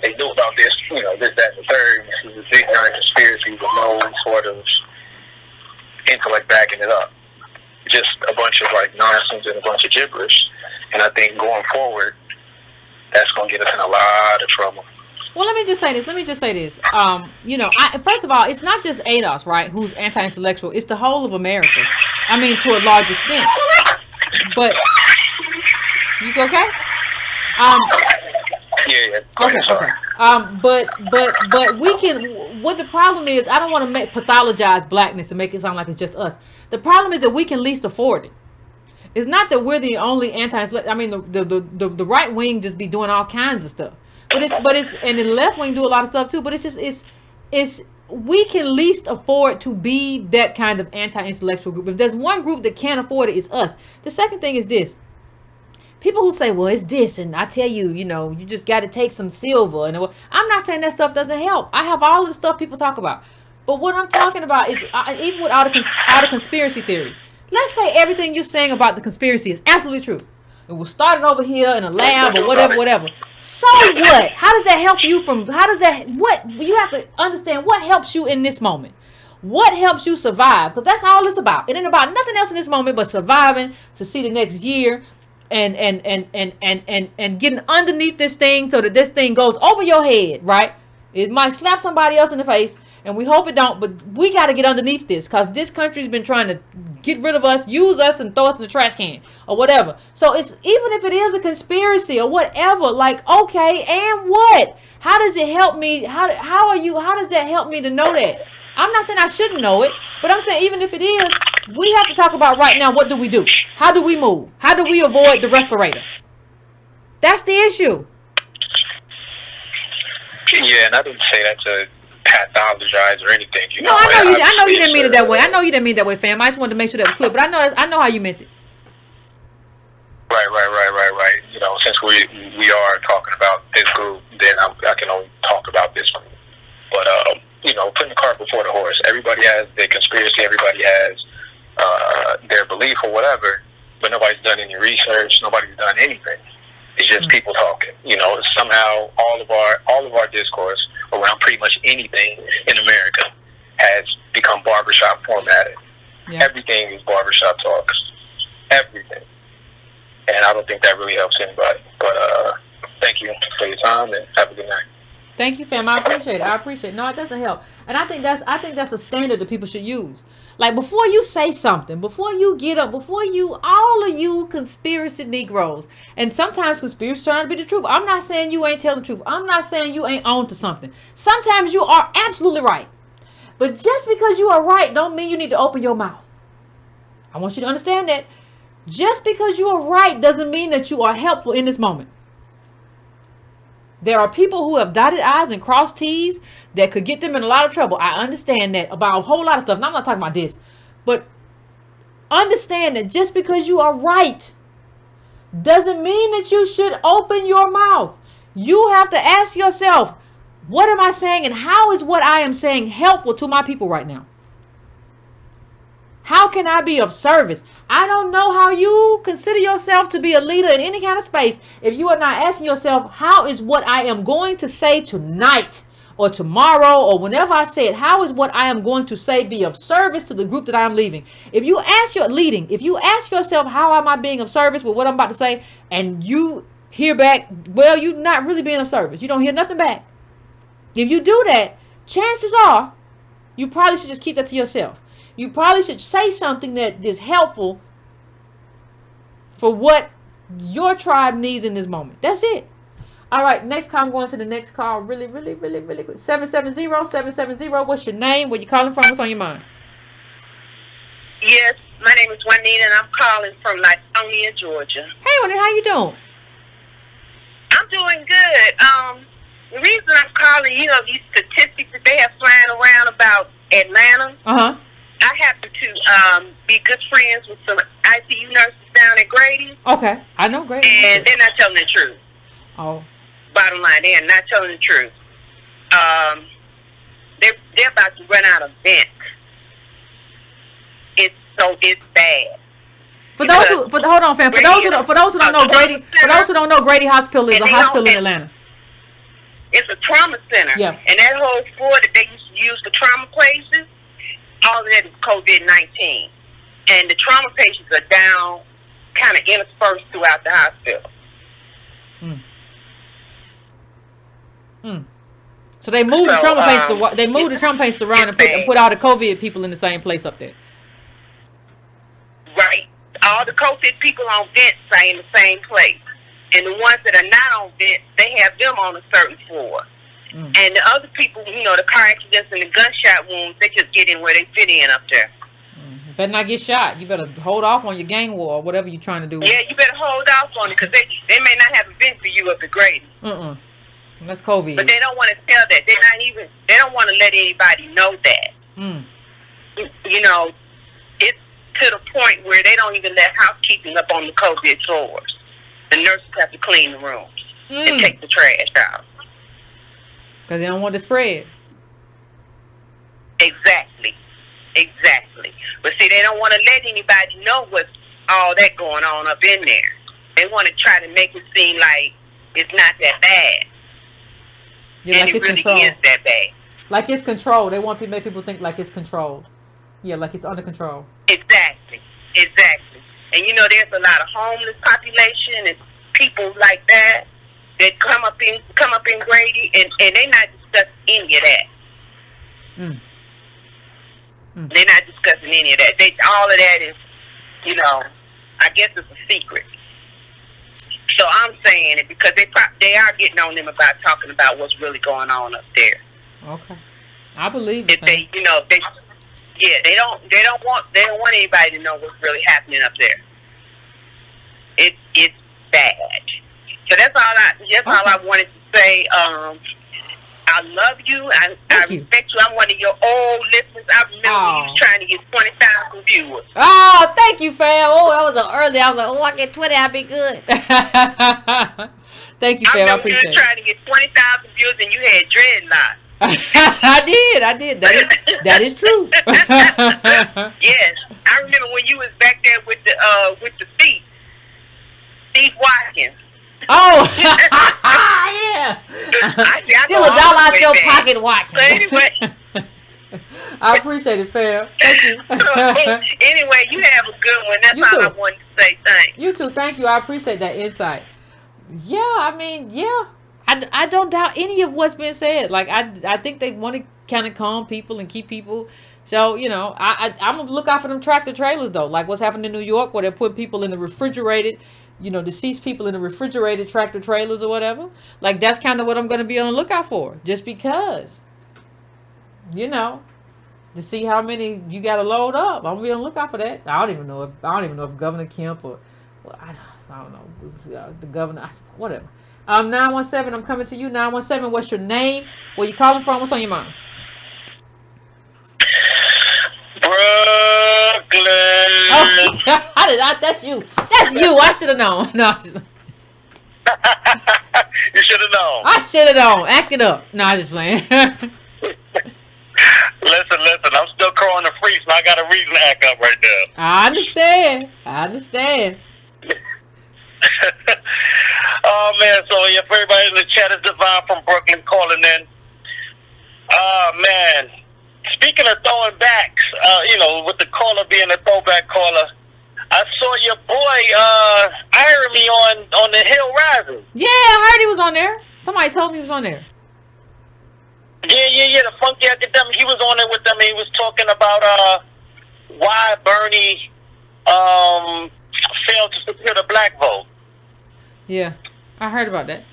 They knew about this, this, that, and the third. This is a big giant conspiracy with no sort of intellect backing it up. Just a bunch of nonsense and a bunch of gibberish. And I think going forward, that's going to get us in a lot of trouble. Well, let me just say this. You know, first of all, it's not just ADOS, right, who's anti-intellectual. It's the whole of America. I mean, to a large extent. But you okay? Yeah. Okay. But we can. What the problem is, I don't want to pathologize blackness and make it sound like it's just us. The problem is that we can least afford it. It's not that we're the only anti-select. I mean, the right wing just be doing all kinds of stuff. But it's and the left wing do a lot of stuff too. But it's we can least afford to be that kind of anti-intellectual group. If there's one group that can't afford it, it's us. The second thing is this. People who say, well, it's this, and I tell you, you know, you just got to take some silver. And I'm not saying that stuff doesn't help. I have all the stuff people talk about. But what I'm talking about is, even with all the conspiracy theories, let's say everything you're saying about the conspiracy is absolutely true. It was started over here in a lab or whatever. So what? How does that help you what? You have to understand what helps you in this moment. What helps you survive? Because that's all it's about. It ain't about nothing else in this moment but surviving to see the next year and getting underneath this thing so that this thing goes over your head, right? It might slap somebody else in the face, and we hope it don't, but we got to get underneath this because this country's been trying to get rid of us, use us, and throw us in the trash can or whatever. So it's, even if it is a conspiracy or whatever, like, okay, and what? How does it help me? How does that help me to know that? I'm not saying I shouldn't know it, but I'm saying even if it is, we have to talk about right now, what do we do? How do we move? How do we avoid the respirator? That's the issue. Yeah, and I didn't say that to pathologize or anything. You know, no, I know you didn't mean it that way. I know you didn't mean it that way, fam. I just wanted to make sure that was clear. But I know how you meant it. Right. You know, since we are talking about this group, then I can only talk about this group. But you know, putting the cart before the horse. Everybody has their conspiracy. Everybody has their belief or whatever. But nobody's done any research. Nobody's done anything. It's just people talking. You know, somehow all of our discourse around pretty much anything in America has become barbershop formatted. Yeah. Everything is barbershop talk. Everything. And I don't think that really helps anybody. But thank you for your time and have a good night. Thank you, fam. I appreciate it. No, it doesn't help. And I think that's a standard that people should use. Like, before you say something, before you get up, all of you conspiracy Negroes, and sometimes conspiracy turn out to be the truth. I'm not saying you ain't telling the truth. I'm not saying you ain't on to something. Sometimes you are absolutely right. But just because you are right don't mean you need to open your mouth. I want you to understand that. Just because you are right doesn't mean that you are helpful in this moment. There are people who have dotted I's and crossed T's that could get them in a lot of trouble. I understand that about a whole lot of stuff. Now, I'm not talking about this. But understand that just because you are right doesn't mean that you should open your mouth. You have to ask yourself, what am I saying and how is what I am saying helpful to my people right now? How can I be of service? I don't know how you consider yourself to be a leader in any kind of space if you are not asking yourself, how is what I am going to say tonight or tomorrow or whenever I say it, how is what I am going to say be of service to the group that I am leaving? If you ask yourself, how am I being of service with what I'm about to say, and you hear back, well, you're not really being of service. You don't hear nothing back. If you do that, chances are you probably should just keep that to yourself. You probably should say something that is helpful for what your tribe needs in this moment. That's it. All right, next call. I'm going to the next call really quick. 770. What's your name? Where you calling from? What's on your mind? Yes, my name is Juanita, and I'm calling from Latonia, Georgia. Hey, Juanita, how you doing? I'm doing good. The reason I'm calling, these statistics that they have flying around about Atlanta. Uh-huh. I happen to be good friends with some ICU nurses down at Grady. Okay, I know Grady. And they're not telling the truth. Oh. Bottom line, they're not telling the truth. They're about to run out of vent. It's bad. For those who don't know, Grady Hospital is a hospital in Atlanta. It's a trauma center. Yeah. And that whole floor that they used to use for trauma places, all of that is COVID-19. And the trauma patients are down, kind of interspersed throughout the hospital. So they moved the trauma patients. They moved the trauma patients around and put all the COVID people in the same place up there. Right. All the COVID people on vents are in the same place, and the ones that are not on vents, they have them on a certain floor. And the other people, you know, the car accidents and the gunshot wounds, they just get in where they fit in up there. Better not get shot. You better hold off on your gang war or whatever you're trying to do. Yeah, you better hold off on it because they may not have a vent for you up at Grady. That's COVID. But they don't want to tell that. They don't want to let anybody know that. You know, it's to the point where they don't even let housekeeping up on the COVID floors. The nurses have to clean the rooms and take the trash out. Because they don't want to spread. Exactly. But see, they don't want to let anybody know what's all that going on up in there. They want to try to make it seem like it's not that bad. Yeah, and like it really controlled. is that bad. Like it's controlled. They want to make people think like it's controlled. Yeah, like it's under control. Exactly. And you know, there's a lot of homeless population and people like that come up in Grady, and they not discussing any of that. They're not discussing any of that. All of that is, you know, I guess it's a secret. So I'm saying it because they are getting on them about talking about what's really going on up there. Okay, I believe it. They don't want anybody to know what's really happening up there. It's bad. So that's all I wanted to say. I love you. I respect you. I'm one of your old listeners. I remember when you was trying to get 20,000 viewers. Oh, thank you, fam. Oh, that was early. I was like, I get 20, I'll be good. Thank you, fam. I appreciate it. You were trying to get 20,000 viewers and you had dreadlocks. I did. That is true. Yes, I remember when you was back there with the Steve Watkins. Oh, yeah. Still $1 out your pocket watch. So anyway, I appreciate it, fam. Thank you. Anyway, you have a good one. That's all I wanted to say. Thanks. You too. Thank you. I appreciate that insight. Yeah, I mean, yeah. I don't doubt any of what's been said. Like, I think they want to kind of calm people and keep people. So, you know, I'm going to look out for them tractor trailers, though. Like what's happening in New York where they're putting people in the refrigerated, you know, deceased people in the refrigerated tractor trailers or whatever. Like, that's kind of what I'm going to be on the lookout for. Just because, you know, to see how many you got to load up. I'm going to be on the lookout for that. I don't even know if Governor Kemp or, well, I don't know, the governor, whatever. 917, I'm coming to you. 917, what's your name? Where you calling from? What's on your mind? Brooklyn. Oh, that's you. That's you. I should have known. No, you should have known. I should have known. Act it up. No, I'm just playing. Listen. I'm still crawling the freeze, and I got a reason to act up right now. I understand. Oh man, so yeah, for everybody in the chat, is Divine from Brooklyn calling in. Oh man, speaking of throwing backs, you know, with the caller being a throwback caller, I saw your boy hiring me on the Hill Rising. Yeah, I heard he was on there. Somebody told me he was on there. Yeah, the Funky Academic. He was on there with them. And he was talking about why Bernie failed to secure the black vote. Yeah, I heard about that.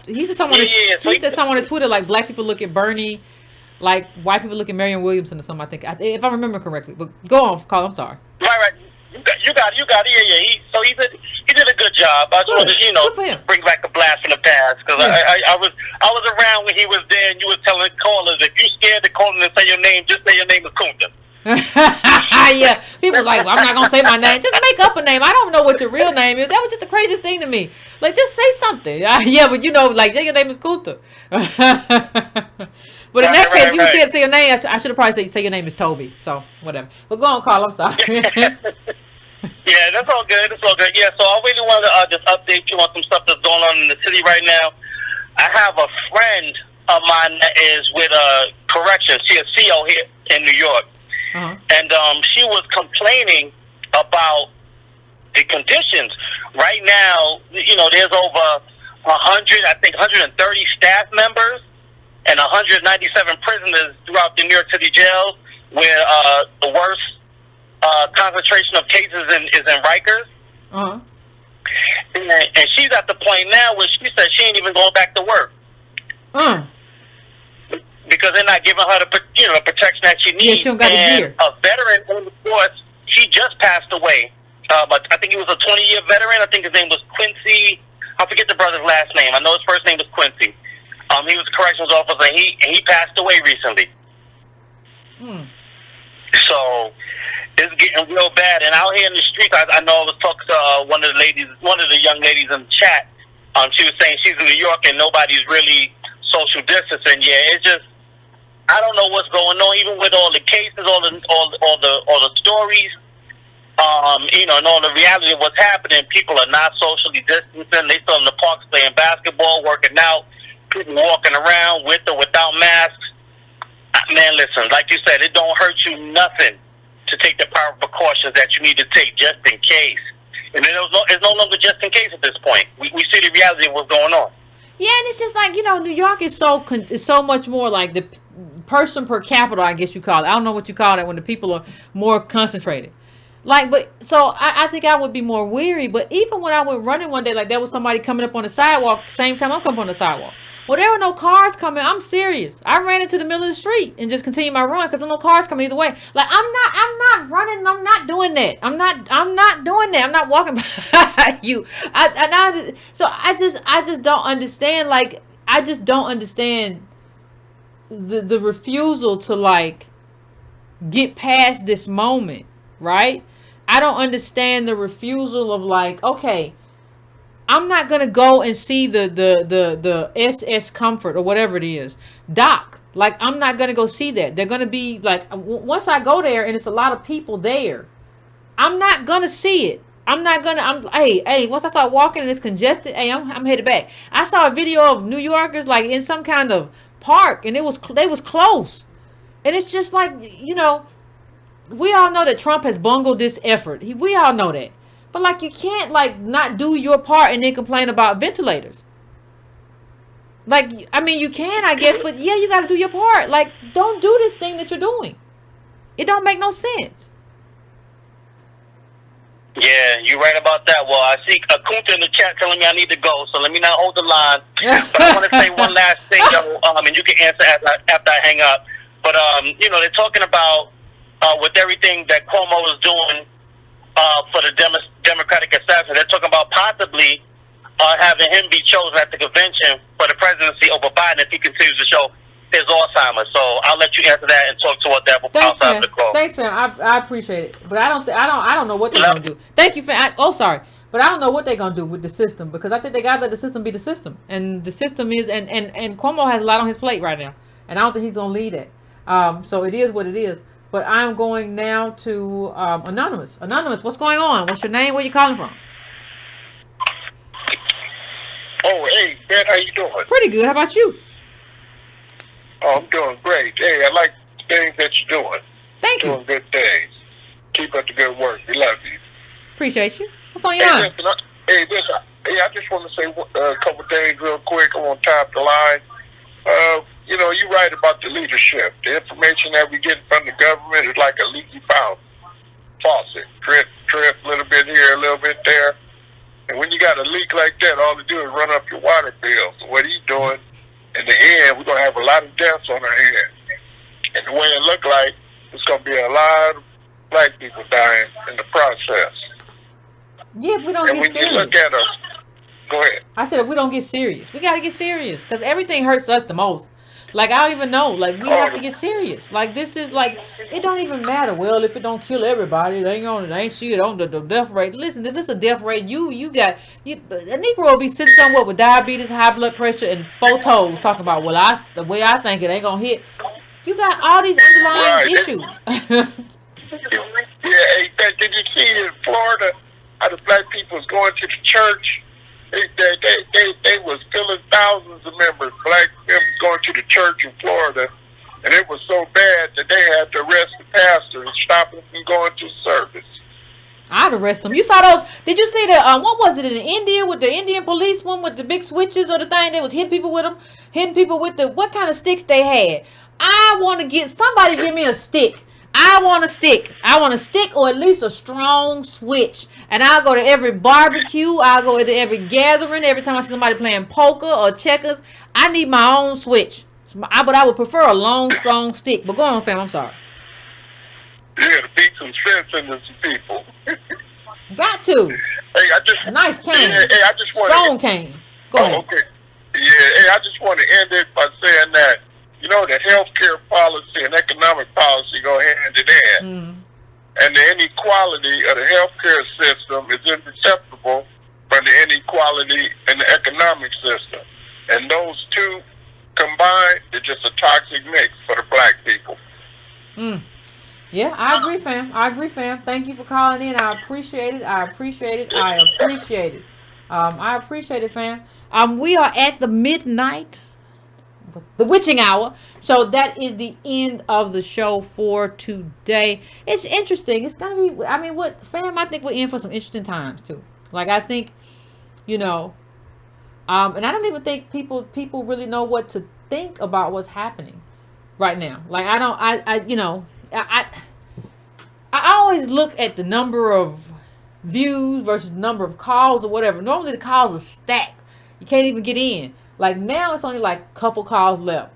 He said someone. He said someone on Twitter like black people look at Bernie, like white people look at Marianne Williamson or something. I think, if I remember correctly. But go on, Carl. I'm sorry. Right. You got it. Yeah. He did a good job. I just wanted to bring back a blast from the past because I was around when he was there and you were telling callers if you scared to call them and say your name, just say your name is Kunta. Yeah, people like, well, I'm not gonna say my name. Just make up a name. I don't know what your real name is. That was just the craziest thing to me. Like, just say something. Yeah, but you know, like, your name is Kunta. But in that case, you can't say your name. I should have probably said your name is Toby. So whatever. But go on, Carl. I'm sorry. Yeah, that's all good. Yeah, so I really wanted to just update you on some stuff that's going on in the city right now. I have a friend of mine that is with corrections. She's a CO here in New York. Uh-huh. And she was complaining about the conditions. Right now, you know, there's over 130 staff members and 197 prisoners throughout the New York City jails, where the worst concentration of cases is in Rikers. Uh-huh. And she's at the point now where she said she ain't even going back to work. Because they're not giving her the protection that she needs. Yeah, she don't got the gear. A veteran on the force, he just passed away. But I think he was a 20-year veteran. I think his name was Quincy. I forget the brother's last name. I know his first name was Quincy. He was a corrections officer, and he passed away recently. So it's getting real bad. And out here in the streets, I know I was talking to one of the young ladies in the chat. She was saying she's in New York and nobody's really social distancing. Yeah, it's just, I don't know what's going on, even with all the cases, all the stories, and all the reality of what's happening. People are not socially distancing. They still in the parks playing basketball, working out, people walking around with or without masks. Man, listen, like you said, it don't hurt you nothing to take the proper precautions that you need to take just in case. And it's no longer just in case at this point. We see the reality of what's going on. Yeah, and it's just like, New York is so much more like the person per capita, I guess you call it. I don't know what you call it when the people are more concentrated. So I think I would be more weary. But even when I went running one day, like there was somebody coming up on the sidewalk, same time I'm coming on the sidewalk. Well, there were no cars coming. I'm serious. I ran into the middle of the street and just continued my run because there were no cars coming either way. Like I'm not running. I'm not doing that. I'm not doing that. I'm not walking by you. So I just don't understand. Like I just don't understand the refusal to like get past this moment, right? I don't understand the refusal of like, okay, I'm not gonna go and see the SS Comfort or whatever it is, Doc. Like I'm not gonna go see that. They're gonna be like, once I go there and it's a lot of people there, I'm not gonna see it. Hey, once I start walking and it's congested, hey, I'm headed back. I saw a video of New Yorkers like in some kind of park and they was close, and it's just like, we all know that Trump has bungled this effort. We all know that. But like you can't like not do your part and then complain about ventilators. Like, I mean, you can, I guess, but yeah, you got to do your part. Like, don't do this thing that you're doing. It don't make no sense. Yeah, you're right about that. Well, I see a Kunta in the chat telling me I need to go, so let me not hold the line. But I want to say one last thing, and you can answer after I hang up. But, they're talking about with everything that Cuomo is doing for the Democratic assassin, they're talking about possibly having him be chosen at the convention for the presidency over Biden if he continues to show his Alzheimer's. So I'll let you answer that and talk toward that outside of the call. Thanks, fam. I appreciate it, but I don't know what they're gonna do. Thank you, fam. But I don't know what they're gonna do with the system because I think they gotta let the system be the system, and the system is and Cuomo has a lot on his plate right now, and I don't think he's gonna lead it. So it is what it is. But I'm going now to Anonymous. Anonymous, what's going on? What's your name? Where you calling from? Oh, hey, Ben, how you doing? Pretty good. How about you? Oh, I'm doing great. Hey, I like the things that you're doing. Thank you. Doing good things. Keep up the good work. We love you. Appreciate you. What's on your mind? I just want to say a couple things real quick. I want to top the line. You're right about the leadership. The information that we get from the government is like a leaky faucet. Drip, a little bit here, a little bit there. And when you got a leak like that, all to do is run up your water bill. So what are you doing? In the end, we're going to have a lot of deaths on our hands. And the way it look like, it's going to be a lot of black people dying in the process. Yeah, if we don't get serious. And when you look at us, go ahead. I said if we don't get serious. We got to get serious because everything hurts us the most. Like, I don't even know. Like, we have to get serious. Like, this is like, it don't even matter. Well, if it don't kill everybody, they ain't shit on the death rate. Listen, if it's a death rate, a Negro will be sitting somewhere with diabetes, high blood pressure, and photos talking about, well, the way I think it ain't gonna hit. You got all these underlying issues. Yeah, did you see in Florida how the black people was going to the church? They was filling thousands of members, black members going to the church in Florida, and it was so bad that they had to arrest the pastor and stop him from going to service. I'd arrest them. You saw those? Did you see the what was it in India with the Indian policeman with the big switches or the thing that was hitting people with them, hitting people with the what kind of sticks they had? I want to get somebody give me a stick. I want a stick. I want a stick or at least a strong switch. And I'll go to every barbecue. I'll go to every gathering. Every time I see somebody playing poker or checkers, I need my own switch. But I would prefer a long, strong stick. But go on, fam. I'm sorry. Yeah, to beat some sense into some people. Got to. Hey, a nice cane. Hey, I just want strong cane. Go ahead. Okay. Yeah, hey, I just want to end it by saying that, you know, the healthcare policy and economic policy go hand in hand. Mm. And the inequality of the healthcare system is imperceptible from the inequality in the economic system. And those two combined, they're just a toxic mix for the black people. Mm. Yeah, I agree, fam. I agree, fam. Thank you for calling in. I appreciate it. I appreciate it. I appreciate it. I appreciate it, fam. We are at the midnight, the witching hour. So that is the end of the show for today. It's interesting. It's gonna be. I mean, what, fam? I think we're in for some interesting times too. Like I think, you know, and I don't even think people really know what to think about what's happening right now. Like I don't. You know. I always look at the number of views versus the number of calls or whatever. Normally the calls are stacked. You can't even get in. Like now it's only like a couple calls left.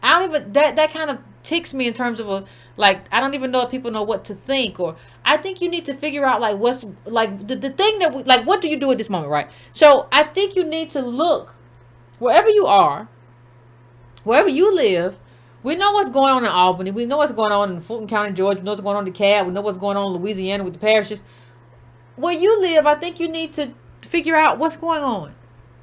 I don't even, that kind of ticks me in terms of I don't even know if people know what to think. Or I think you need to figure out like what's like the thing that we, like what do you do at this moment, right? So I think you need to look wherever you are, wherever you live. We know what's going on in Albany. We know what's going on in Fulton County, Georgia. We know what's going on in DeKalb. We know what's going on in Louisiana with the parishes. Where you live, I think you need to figure out what's going on,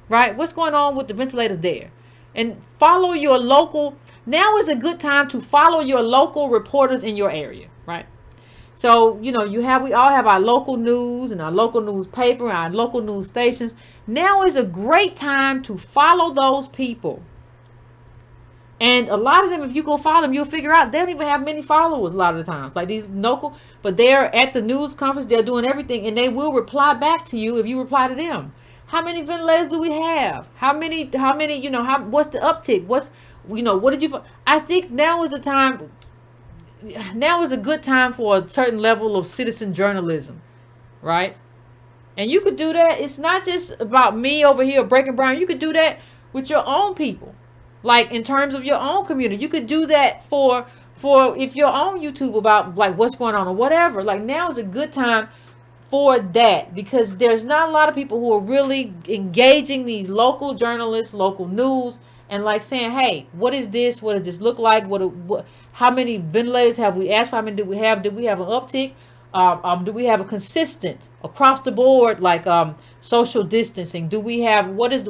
right? What's going on with the ventilators there. And follow your local. Now is a good time to follow your local reporters in your area, right? So, you know, we all have our local news and our local newspaper and our local news stations. Now is a great time to follow those people. And a lot of them, if you go follow them, you'll figure out they don't even have many followers a lot of the times. Like these local, but they're at the news conference, they're doing everything, and they will reply back to you if you reply to them. How many ventilators do we have? How many, you know, what's the uptick? What's, you know, what did you, I think now is a good time for a certain level of citizen journalism, right? And you could do that. It's not just about me over here breaking brown. You could do that with your own people. Like in terms of your own community, you could do that for if you're on YouTube about like what's going on or whatever. Like now is a good time for that because there's not a lot of people who are really engaging these local journalists, local news, and like saying, hey, what is this? What does this look like? What how many ventilators have we asked for? How many do we have? Do we have an uptick? Do we have a consistent across the board like social distancing? Do we have what's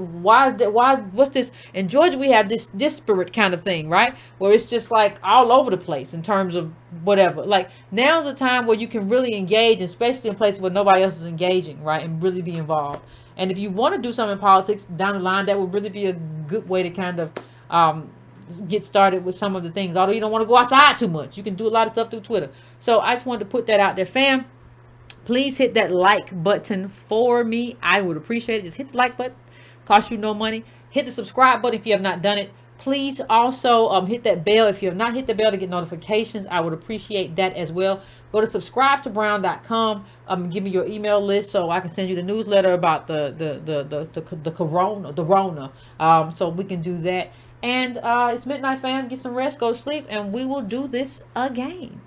this in Georgia? We have this disparate kind of thing, right? Where it's just like all over the place in terms of whatever. Like now's a time where you can really engage, especially in places where nobody else is engaging, right? And really be involved. And if you want to do something in politics down the line, that would really be a good way to kind of get started with some of the things. Although you don't want to go outside too much, you can do a lot of stuff through Twitter. So I just wanted to put that out there, fam. Please hit that like button for me. I would appreciate it. Just hit the like button. Cost you no money. Hit the subscribe button if you have not done it. Please also hit that bell if you have not hit the bell to get notifications. I would appreciate that as well. Go to subscribetobrown.com. Give me your email list so I can send you the newsletter about the corona. So we can do that. And it's midnight, fam. Get some rest, go to sleep, and we will do this again.